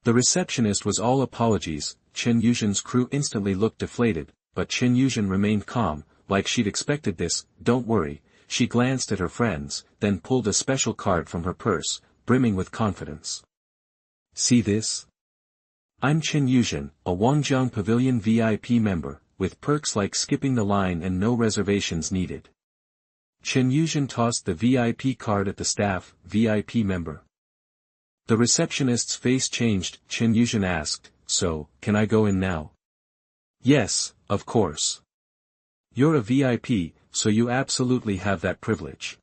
The receptionist was all apologies. Chen Yuzhen's crew instantly looked deflated, but Chen Yuzhen remained calm, like she'd expected this. "Don't worry." She glanced at her friends, then pulled a special card from her purse, brimming with confidence. "See this? I'm Chen Yuzhen, a Wangjiang Pavilion VIP member, with perks like skipping the line and no reservations needed." Chen Yuzhen tossed the VIP card at the staff. "VIP member?" The receptionist's face changed. Chen Yuzhen asked, "So, can I go in now?" "Yes, of course. You're a VIP, so you absolutely have that privilege."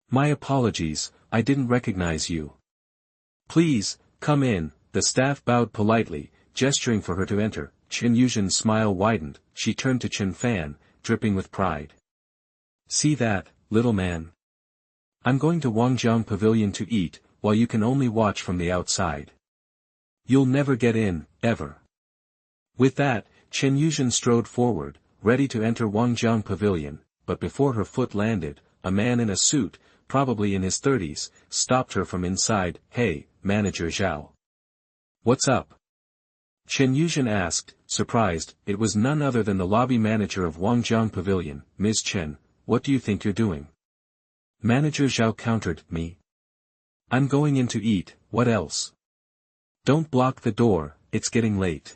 "My apologies, I didn't recognize you." "Please, come in." The staff bowed politely, gesturing for her to enter. Chen Yuzhen's smile widened. She turned to Chen Fan, dripping with pride. "See that, little man? I'm going to Wangjiang Pavilion to eat, while you can only watch from the outside. You'll never get in, ever." With that, Chen Yuzhen strode forward, ready to enter Wangjiang Pavilion, but before her foot landed, a man in a suit, probably in his 30s, stopped her from inside. "Hey, Manager Zhao. What's up?" Chen Yuzhen asked, surprised. It was none other than the lobby manager of Wangjiang Pavilion. "Ms. Chen, what do you think you're doing?" Manager Zhao countered, "Me? I'm going in to eat, what else? Don't block the door, it's getting late."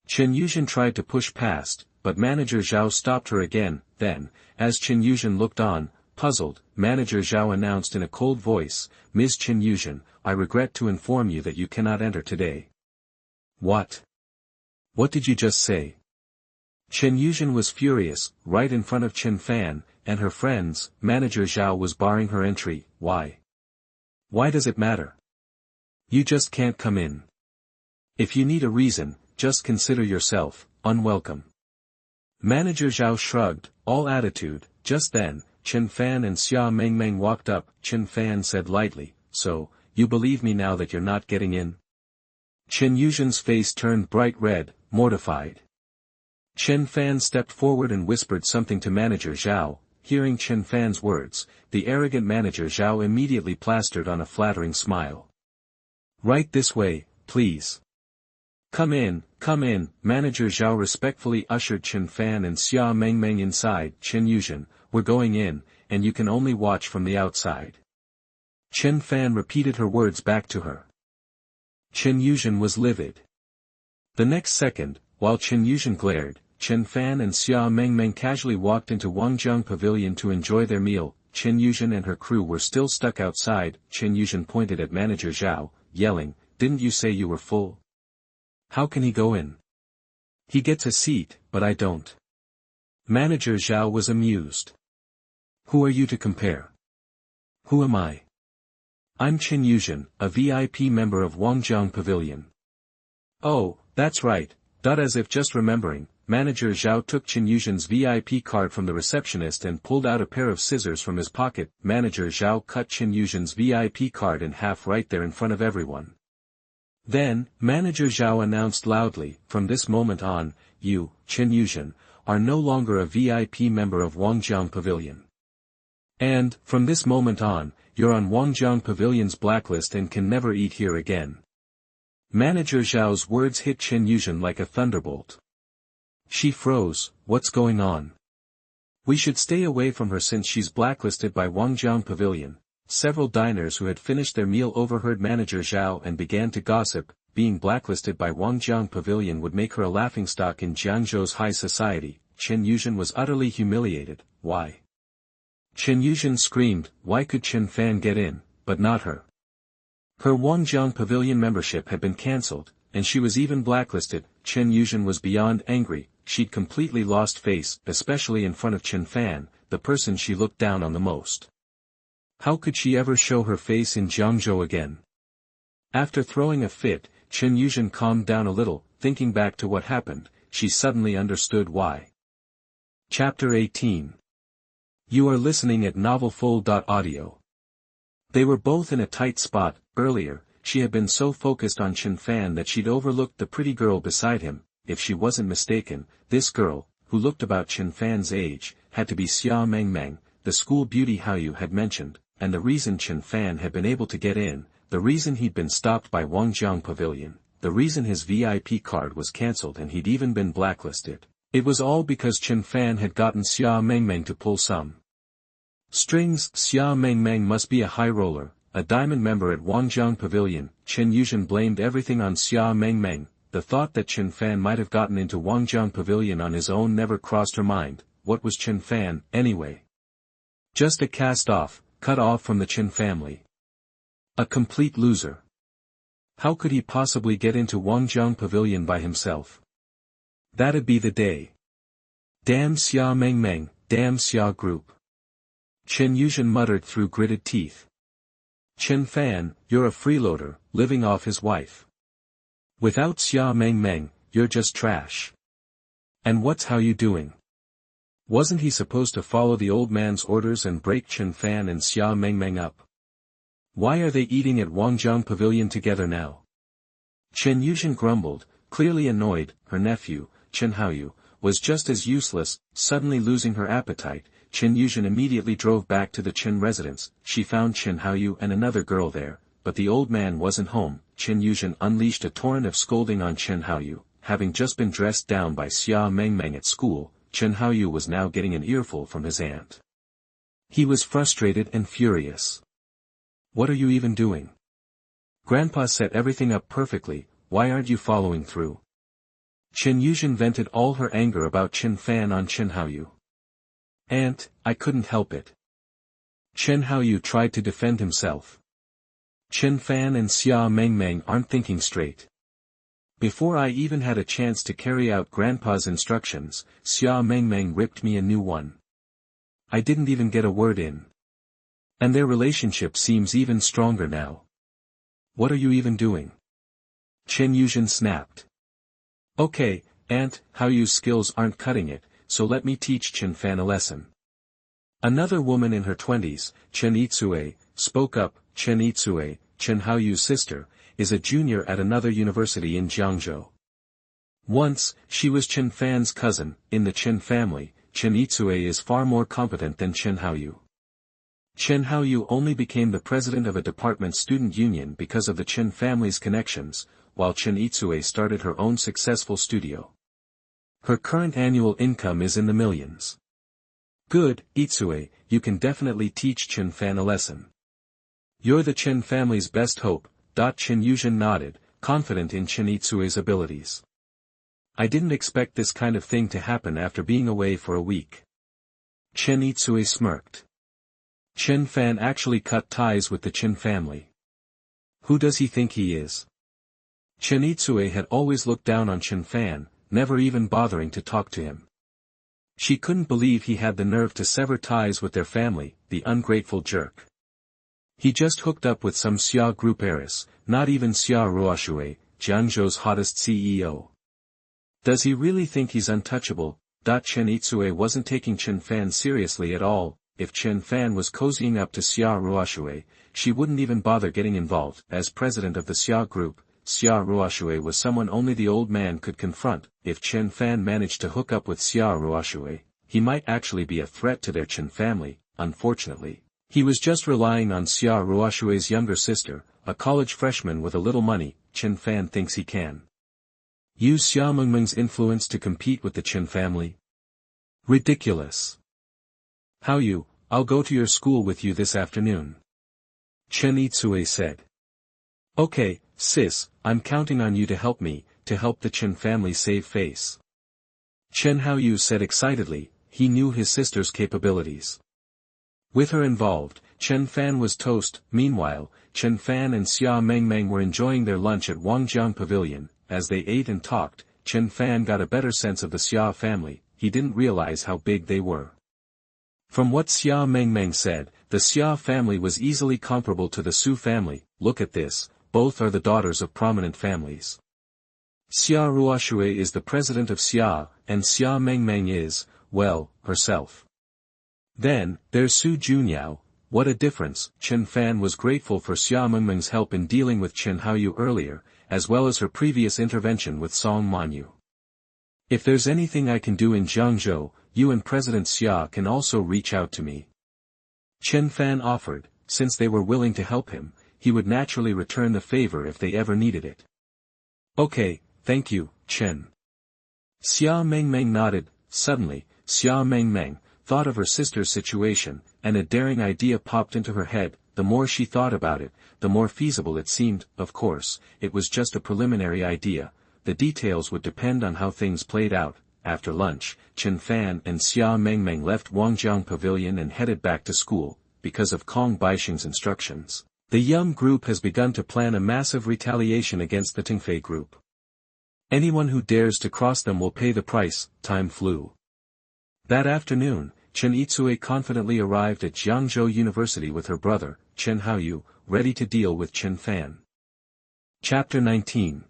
Chen Yuzhen tried to push past, but Manager Zhao stopped her again. Then, as Chen Yuzhen looked on, puzzled, Manager Zhao announced in a cold voice, "Ms. Chen Yuzhen, I regret to inform you that you cannot enter today." "What? What did you just say?" Chen Yuzhen was furious. Right in front of Chen Fan and her friends, Manager Zhao was barring her entry. "Why? Why does it matter? You just can't come in. If you need a reason, just consider yourself unwelcome." Manager Zhao shrugged, all attitude. Just then, Chen Fan and Xia Mengmeng walked up. Chen Fan said lightly, "So, you believe me now that you're not getting in?" Chen Yuzhen's face turned bright red, mortified. Chen Fan stepped forward and whispered something to Manager Zhao. Hearing Chen Fan's words, the arrogant Manager Zhao immediately plastered on a flattering smile. "Right this way, please." Come in, Manager Zhao respectfully ushered Chen Fan and Xia Mengmeng inside. "Chen Yuzhen, we're going in, and you can only watch from the outside." Chen Fan repeated her words back to her. Chen Yuzhen was livid. The next second, while Chen Yuzhen glared, Chen Fan and Xia Mengmeng casually walked into Wangjiang Pavilion to enjoy their meal. Chen Yuzhen and her crew were still stuck outside. Chen Yuzhen pointed at Manager Zhao, yelling, "Didn't you say you were full? How can he go in? He gets a seat, but I don't." Manager Zhao was amused. "Who are you to compare? Who am I? I'm Chen Yuzhen, a VIP member of Wangjiang Pavilion." "Oh, that's right." As if just remembering, Manager Zhao took Chen Yuzhen's VIP card from the receptionist and pulled out a pair of scissors from his pocket. Manager Zhao cut Chen Yuzhen's VIP card in half right there in front of everyone. Then, Manager Zhao announced loudly, "From this moment on, you, Chen Yuzhen, are no longer a VIP member of Wangjiang Pavilion. And, from this moment on, you're on Wangjiang Pavilion's blacklist and can never eat here again." Manager Zhao's words hit Chen Yuzhen like a thunderbolt. She froze. "What's going on? We should stay away from her since she's blacklisted by Wangjiang Pavilion." Several diners who had finished their meal overheard Manager Zhao and began to gossip. Being blacklisted by Wangjiang Pavilion would make her a laughingstock in Jiangzhou's high society. Chen Yuzhen was utterly humiliated. Why? Chen Yuzhen screamed, why could Chen Fan get in, but not her? Her Wangjiang Pavilion membership had been cancelled, and she was even blacklisted. Chen Yuzhen was beyond angry. She'd completely lost face, especially in front of Chen Fan, the person she looked down on the most. How could she ever show her face in Jiangzhou again? After throwing a fit, Chen Yuzhen calmed down a little. Thinking back to what happened, she suddenly understood why. Chapter 18. You are listening at novelfull.audio. They were both in a tight spot. Earlier, she had been so focused on Chen Fan that she'd overlooked the pretty girl beside him. If she wasn't mistaken, this girl, who looked about Chen Fan's age, had to be Xia Mengmeng, the school beauty Hao Yu had mentioned, and the reason Chen Fan had been able to get in, the reason he'd been stopped by Wangjiang Pavilion, the reason his VIP card was cancelled and he'd even been blacklisted. It was all because Chen Fan had gotten Xia Mengmeng to pull some strings. Xia Mengmeng must be a high roller, a diamond member at Wangjiang Pavilion. Chen Yuzhen blamed everything on Xia Mengmeng. The thought that Chen Fan might have gotten into Wangjiang Pavilion on his own never crossed her mind. What was Chen Fan, anyway? Just a cast-off, cut off from the Chen family. A complete loser. How could he possibly get into Wangjiang Pavilion by himself? That'd be the day. Damn Xia Mengmeng, damn Xia Group. Chen Yuzhen muttered through gritted teeth. Chen Fan, you're a freeloader, living off his wife. Without Xia Mengmeng, you're just trash. And what's Hao Yu doing? Wasn't he supposed to follow the old man's orders and break Chen Fan and Xia Mengmeng up? Why are they eating at Wangjiang Pavilion together now? Chen Yuzhen grumbled, clearly annoyed. Her nephew, Chen Hao Yu, was just as useless. Suddenly losing her appetite, Chen Yuzhen immediately drove back to the Chen residence. She found Chen Hao Yu and another girl there, but the old man wasn't home. Chen Yuzhen unleashed a torrent of scolding on Chen Hao Yu. Having just been dressed down by Xia Mengmeng at school, Chen Hao Yu was now getting an earful from his aunt. He was frustrated and furious. What are you even doing? Grandpa set everything up perfectly, why aren't you following through? Chen Yuzhen vented all her anger about Chen Fan on Chen Hao Yu. Aunt, I couldn't help it. Chen Hao Yu tried to defend himself. Chen Fan and Xia Mengmeng aren't thinking straight. Before I even had a chance to carry out Grandpa's instructions, Xia Mengmeng ripped me a new one. I didn't even get a word in. And their relationship seems even stronger now. What are you even doing? Chen Yuzhen snapped. Okay, Aunt, Hao Yu's skills aren't cutting it, so let me teach Chen Fan a lesson. Another woman in her 20s, Chen Itsue, spoke up. Chen Itsue, Chen Hao Yu's sister, is a junior at another university in Jiangzhou. Once, she was Chen Fan's cousin. In the Chen family, Chen Itsue is far more competent than Chen Haoyu. Chen Haoyu only became the president of a department student union because of the Chen family's connections, while Chen Itsue started her own successful studio. Her current annual income is in the millions. Good, Itsue, you can definitely teach Chen Fan a lesson. You're the Chen family's best hope. Chen Yuzhen nodded, confident in Chen Itsue's abilities. I didn't expect this kind of thing to happen after being away for a week. Chen Itsue smirked. Chen Fan actually cut ties with the Chen family. Who does he think he is? Chen Itsue had always looked down on Chen Fan, never even bothering to talk to him. She couldn't believe he had the nerve to sever ties with their family, the ungrateful jerk. He just hooked up with some Xia group heiress, not even Xia Ruoxue, Jiangzhou's hottest CEO. Does he really think he's untouchable? Chen Itsue wasn't taking Chen Fan seriously at all. If Chen Fan was cozying up to Xia Ruoxue, she wouldn't even bother getting involved. As president of the Xia group, Xia Ruoxue was someone only the old man could confront. If Chen Fan managed to hook up with Xia Ruoxue, he might actually be a threat to their Chen family. Unfortunately, he was just relying on Xia Ruoxue's younger sister, a college freshman with a little money. Chen Fan thinks he can use Xia Mengmeng's influence to compete with the Chen family? Ridiculous. Haoyu, I'll go to your school with you this afternoon. Chen Itsue said. Okay, sis, I'm counting on you to help me, to help the Chen family save face. Chen Haoyu said excitedly. He knew his sister's capabilities. With her involved, Chen Fan was toast. Meanwhile, Chen Fan and Xia Mengmeng were enjoying their lunch at Wangjiang Pavilion. As they ate and talked, Chen Fan got a better sense of the Xia family. He didn't realize how big they were. From what Xia Mengmeng said, the Xia family was easily comparable to the Su family. Look at this, both are the daughters of prominent families. Xia Ruoxue is the president of Xia, and Xia Mengmeng is, well, herself. Then, there's Su Junyao. What a difference. Chen Fan was grateful for Xia Mengmeng's help in dealing with Chen Haoyu earlier, as well as her previous intervention with Song Manyu. If there's anything I can do in Jiangzhou, you and President Xia can also reach out to me. Chen Fan offered. Since they were willing to help him, he would naturally return the favor if they ever needed it. Okay, thank you, Chen. Xia Mengmeng nodded. Suddenly, Xia Mengmeng thought of her sister's situation, and a daring idea popped into her head. The more she thought about it, the more feasible it seemed. Of course, it was just a preliminary idea. The details would depend on how things played out. After lunch, Chen Fan and Xia Mengmeng left Wangjiang Pavilion and headed back to school. Because of Kong Baixing's instructions, the young group has begun to plan a massive retaliation against the Tingfei group. Anyone who dares to cross them will pay the price. Time flew. That afternoon, Chen Itsue confidently arrived at Jiangzhou University with her brother, Chen Haoyu, ready to deal with Chen Fan. Chapter 19.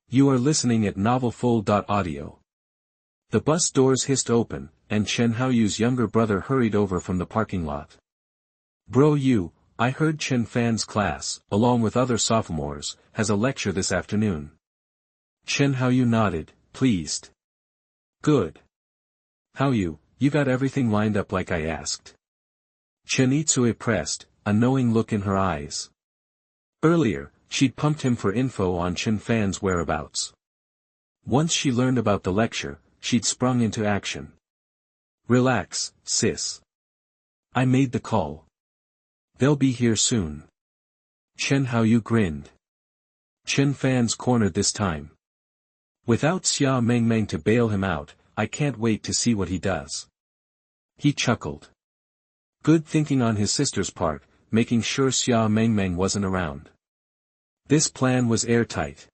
You are listening at novelfull.audio. The bus doors hissed open, and Chen Haoyu's younger brother hurried over from the parking lot. Bro you, I heard Chen Fan's class, along with other sophomores, has a lecture this afternoon. Chen Haoyu nodded, pleased. Good. Haoyu, you got everything lined up like I asked? Chen Itsue pressed, a knowing look in her eyes. Earlier, she'd pumped him for info on Chen Fan's whereabouts. Once she learned about the lecture, she'd sprung into action. Relax, sis. I made the call. They'll be here soon. Chen Haoyu grinned. Chen Fan's cornered this time. Without Xia Mengmeng to bail him out, I can't wait to see what he does. He chuckled. Good thinking on his sister's part, making sure Xia Mengmeng wasn't around. This plan was airtight.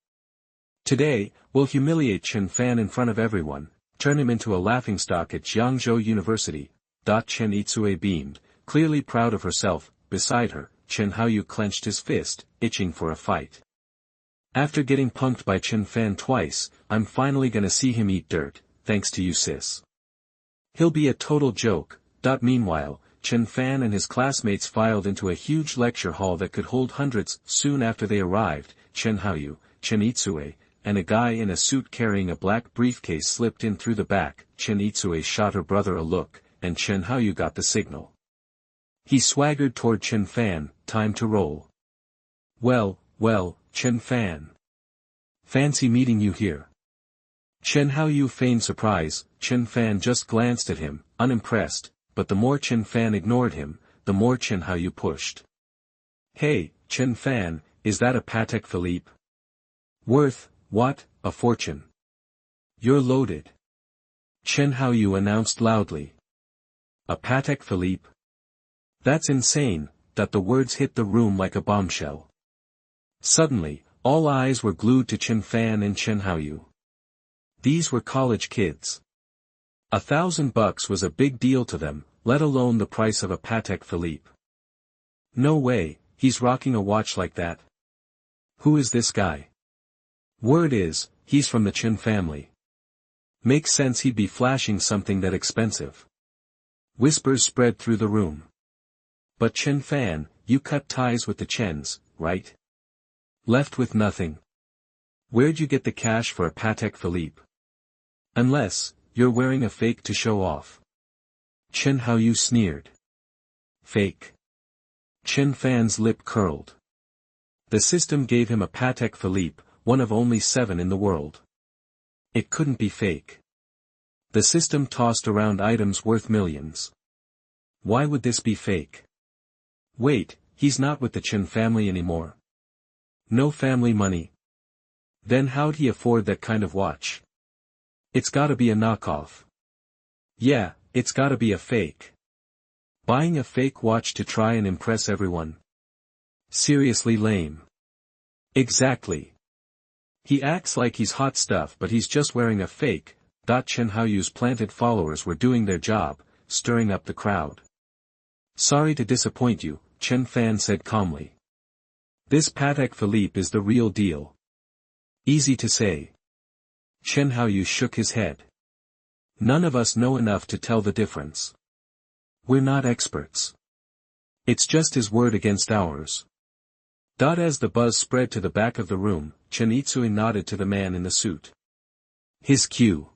Today, we'll humiliate Chen Fan in front of everyone, turn him into a laughingstock at Jiangzhou University. Chen Itsue beamed, clearly proud of herself. Beside her, Chen Haoyu clenched his fist, itching for a fight. After getting punked by Chen Fan twice, I'm finally gonna see him eat dirt, thanks to you sis. He'll be a total joke. Meanwhile, Chen Fan and his classmates filed into a huge lecture hall that could hold hundreds. Soon after they arrived, Chen Haoyu, Chen Itsue, and a guy in a suit carrying a black briefcase slipped in through the back. Chen Itsue shot her brother a look, and Chen Haoyu got the signal. He swaggered toward Chen Fan. Time to roll. Well, Chen Fan. Fancy meeting you here. Chen Haoyu feigned surprise. Chen Fan just glanced at him, unimpressed, but the more Chen Fan ignored him, the more Chen Haoyu pushed. Hey, Chen Fan, is that a Patek Philippe? Worth, what, a fortune. You're loaded. Chen Haoyu announced loudly. A Patek Philippe? That's insane. That the words hit the room like a bombshell. Suddenly, all eyes were glued to Chen Fan and Chen Haoyu. These were college kids. $1,000 was a big deal to them, let alone the price of a Patek Philippe. No way, he's rocking a watch like that. Who is this guy? Word is, he's from the Chen family. Makes sense he'd be flashing something that expensive. Whispers spread through the room. But Chen Fan, you cut ties with the Chens, right? Left with nothing. Where'd you get the cash for a Patek Philippe? Unless, you're wearing a fake to show off. Chen Haoyu sneered. Fake. Chen Fan's lip curled. The system gave him a Patek Philippe, one of only 7 in the world. It couldn't be fake. The system tossed around items worth millions. Why would this be fake? Wait, he's not with the Chen family anymore. No family money. Then how'd he afford that kind of watch? It's gotta be a knockoff. Yeah, it's gotta be a fake. Buying a fake watch to try and impress everyone. Seriously lame. Exactly. He acts like he's hot stuff but he's just wearing a fake. Chen Haoyu's planted followers were doing their job, stirring up the crowd. Sorry to disappoint you, Chen Fan said calmly. This Patek Philippe is the real deal. Easy to say. Chen Haoyu shook his head. None of us know enough to tell the difference. We're not experts. It's just his word against ours. As the buzz spread to the back of the room, Chen Itsui nodded to the man in the suit. His cue.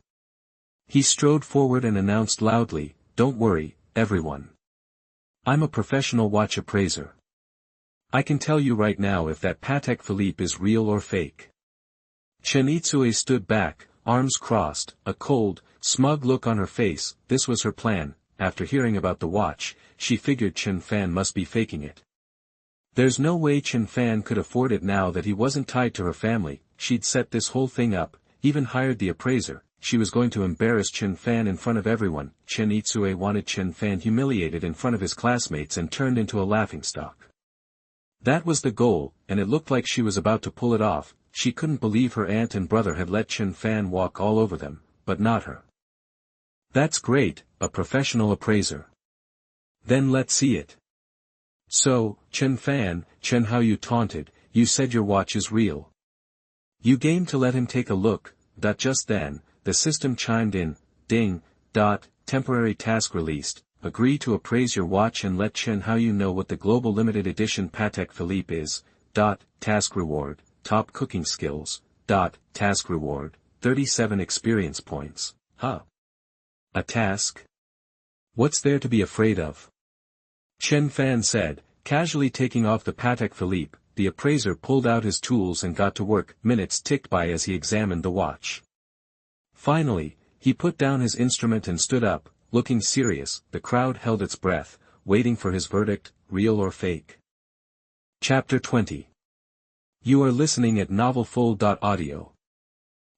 He strode forward and announced loudly, don't worry, everyone. I'm a professional watch appraiser. I can tell you right now if that Patek Philippe is real or fake. Chen Itsue stood back, arms crossed, a cold, smug look on her face. This was her plan. After hearing about the watch, she figured Chen Fan must be faking it. There's no way Chen Fan could afford it now that he wasn't tied to her family. She'd set this whole thing up, even hired the appraiser. She was going to embarrass Chen Fan in front of everyone. Chen Itsue wanted Chen Fan humiliated in front of his classmates and turned into a laughingstock. That was the goal, and it looked like she was about to pull it off. She couldn't believe her aunt and brother had let Chen Fan walk all over them, but not her. That's great, a professional appraiser. Then let's see it. So, Chen Fan, Chen Haoyu taunted, you said your watch is real. You game to let him take a look. Just then, the system chimed in, ding, temporary task released, agree to appraise your watch and let Chen Haoyu know what the global limited edition Patek Philippe is, task reward, top cooking skills, task reward, 37 experience points, A task? What's there to be afraid of? Chen Fan said, casually taking off the Patek Philippe. The appraiser pulled out his tools and got to work. Minutes ticked by as he examined the watch. Finally, he put down his instrument and stood up, looking serious. The crowd held its breath, waiting for his verdict, real or fake. Chapter 20. You are listening at novelfull.audio.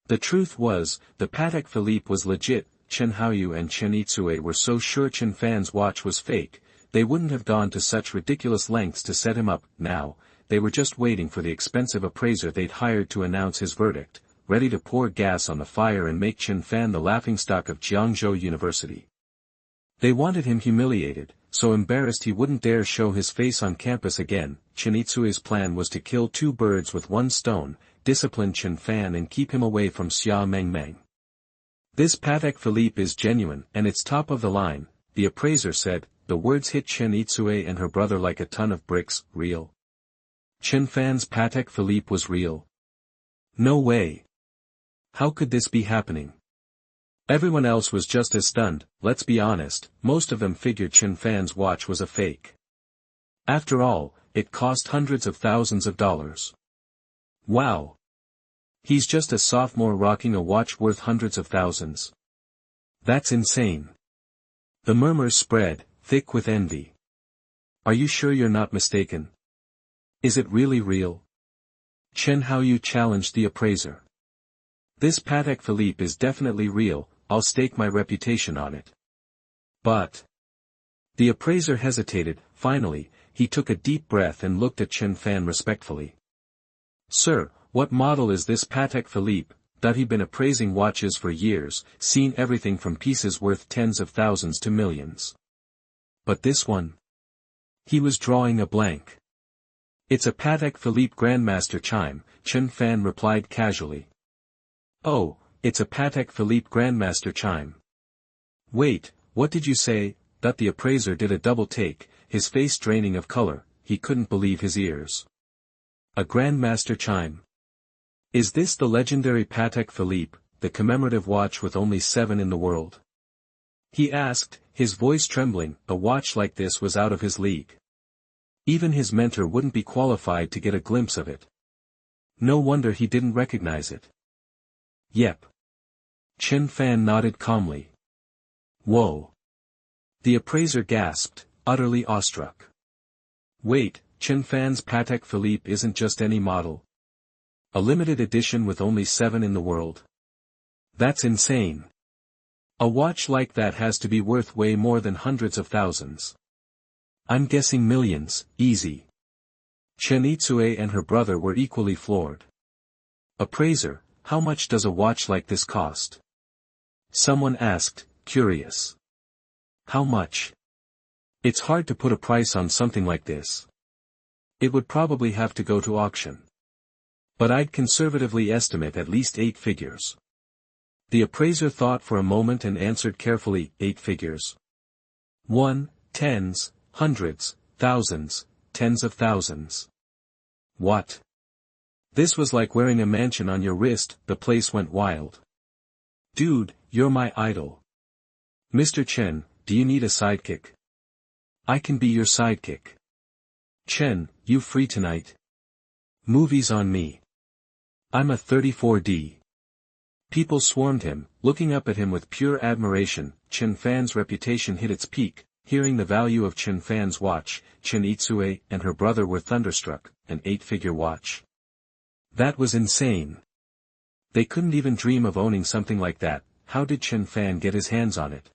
The truth was, the Patek Philippe was legit. Chen Haoyu and Chen Itsue were so sure Chen Fan's watch was fake, they wouldn't have gone to such ridiculous lengths to set him up. Now, they were just waiting for the expensive appraiser they'd hired to announce his verdict, ready to pour gas on the fire and make Chen Fan the laughingstock of Jiangzhou University. They wanted him humiliated, so embarrassed he wouldn't dare show his face on campus again. Chen Itsue's plan was to kill 2 birds with 1 stone, discipline Chen Fan and keep him away from Xia Mengmeng. This Patek Philippe is genuine and it's top of the line, the appraiser said. the words hit Chen Itsue and her brother like a ton of bricks. Real? Chen Fan's Patek Philippe was real? No way. How could this be happening? Everyone else was just as stunned. Let's be honest, most of them figured Chen Fan's watch was a fake. After all, it cost hundreds of thousands of dollars. Wow. He's just a sophomore rocking a watch worth hundreds of thousands. That's insane. The murmurs spread, thick with envy. Are you sure you're not mistaken? Is it really real? Chen Haoyu challenged the appraiser. This Patek Philippe is definitely real, I'll stake my reputation on it. But... The appraiser hesitated. Finally, he took a deep breath and looked at Chen Fan respectfully. Sir, what model is this Patek Philippe? He'd been appraising watches for years, seen everything from pieces worth tens of thousands to millions. But this one? He was drawing a blank. It's a Patek Philippe Grandmaster chime, Chen Fan replied casually. Oh, it's a Patek Philippe Grandmaster chime. Wait, what did you say? The appraiser did a double take, his face draining of color, he couldn't believe his ears. A Grandmaster chime. Is this the legendary Patek Philippe, the commemorative watch with only 7 in the world? He asked, his voice trembling. A watch like this was out of his league. Even his mentor wouldn't be qualified to get a glimpse of it. No wonder he didn't recognize it. Yep. Chen Fan nodded calmly. Whoa. The appraiser gasped, utterly awestruck. Wait, Chen Fan's Patek Philippe isn't just any model. A limited edition with only 7 in the world. That's insane. A watch like that has to be worth way more than hundreds of thousands. I'm guessing millions, easy. Chen Itsue and her brother were equally floored. Appraiser, how much does a watch like this cost? Someone asked, curious. How much? It's hard to put a price on something like this. It would probably have to go to auction. But I'd conservatively estimate at least 8 figures. The appraiser thought for a moment and answered carefully, 8 figures. 1, tens, hundreds, thousands, tens of thousands. What? This was like wearing a mansion on your wrist. The place went wild. Dude, you're my idol. Mr. Chen, do you need a sidekick? I can be your sidekick. Chen, you free tonight? Movies on me. I'm a 34D. People swarmed him, looking up at him with pure admiration. Chen Fan's reputation hit its peak. Hearing the value of Chen Fan's watch, Chen Itsue and her brother were thunderstruck. An 8-figure watch. That was insane. They couldn't even dream of owning something like that. How did Chen Fan get his hands on it?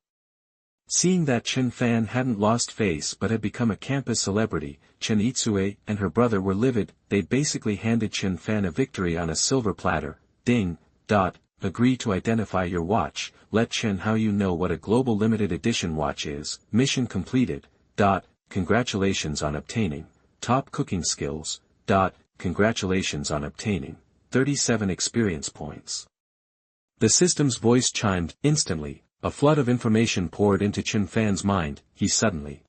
Seeing that Chen Fan hadn't lost face but had become a campus celebrity, Chen Itsue and her brother were livid. They'd basically handed Chen Fan a victory on a silver platter. Ding. Agree to identify your watch. Let Chen Haoyu know what a global limited edition watch is. Mission completed. Congratulations on obtaining top cooking skills. Congratulations on obtaining 37 experience points. The system's voice chimed. Instantly, a flood of information poured into Chen Fan's mind. He suddenly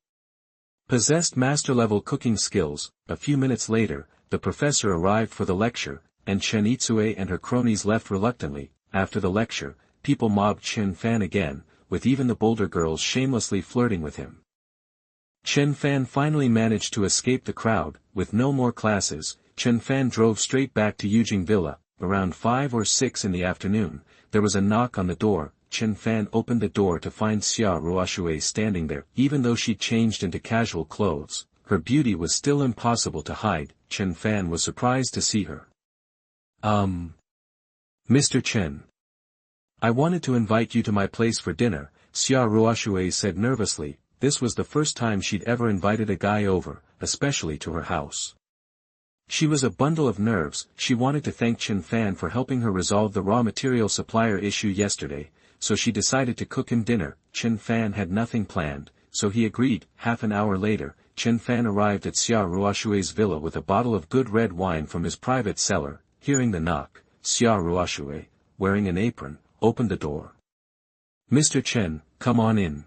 possessed master-level cooking skills. A few minutes later, the professor arrived for the lecture, and Chen Itsue and her cronies left reluctantly. After the lecture, people mobbed Chen Fan again, with even the bolder girls shamelessly flirting with him. Chen Fan finally managed to escape the crowd. With no more classes, Chen Fan drove straight back to Yujing Villa. Around 5 or 6 in the afternoon, there was a knock on the door. Chen Fan opened the door to find Xia Ruoxue standing there. Even though she changed into casual clothes, her beauty was still impossible to hide. Chen Fan was surprised to see her. Mr. Chen. I wanted to invite you to my place for dinner, Xia Ruoxue said nervously. This was the first time she'd ever invited a guy over, especially to her house. She was a bundle of nerves. She wanted to thank Chen Fan for helping her resolve the raw material supplier issue yesterday, so she decided to cook him dinner. Chen Fan had nothing planned, so he agreed. Half an hour later, Chen Fan arrived at Xia Ruoxue's villa with a bottle of good red wine from his private cellar. Hearing the knock, Xia Ruoxue, wearing an apron, opened the door. Mr. Chen, come on in.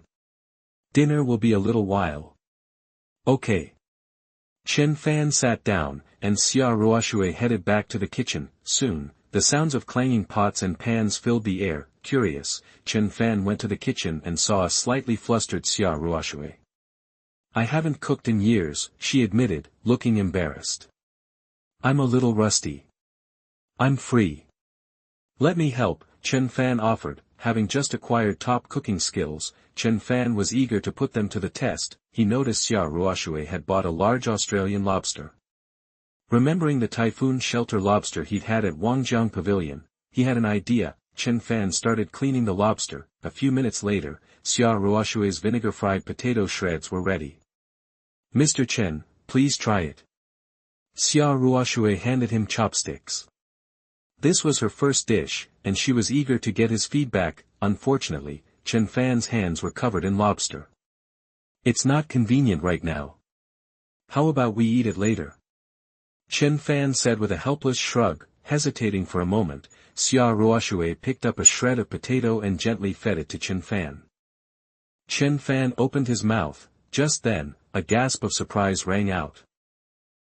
Dinner will be a little while. Okay. Chen Fan sat down, and Xia Ruoxue headed back to the kitchen. Soon, the sounds of clanging pots and pans filled the air. Curious, Chen Fan went to the kitchen and saw a slightly flustered Xia Ruoxue. I haven't cooked in years, she admitted, looking embarrassed. I'm a little rusty. I'm free. Let me help, Chen Fan offered. Having just acquired top cooking skills, Chen Fan was eager to put them to the test. He noticed Xia Ruoxue had bought a large Australian lobster. Remembering the typhoon shelter lobster he'd had at Wangjiang Pavilion, he had an idea. Chen Fan started cleaning the lobster. A few minutes later, Xia Ruoxue's vinegar-fried potato shreds were ready. Mr. Chen, please try it. Xia Ruoxue handed him chopsticks. This was her first dish, and she was eager to get his feedback. Unfortunately, Chen Fan's hands were covered in lobster. It's not convenient right now. How about we eat it later? Chen Fan said with a helpless shrug. Hesitating for a moment, Xia Ruoxue picked up a shred of potato and gently fed it to Chen Fan. Chen Fan opened his mouth. Just then, a gasp of surprise rang out.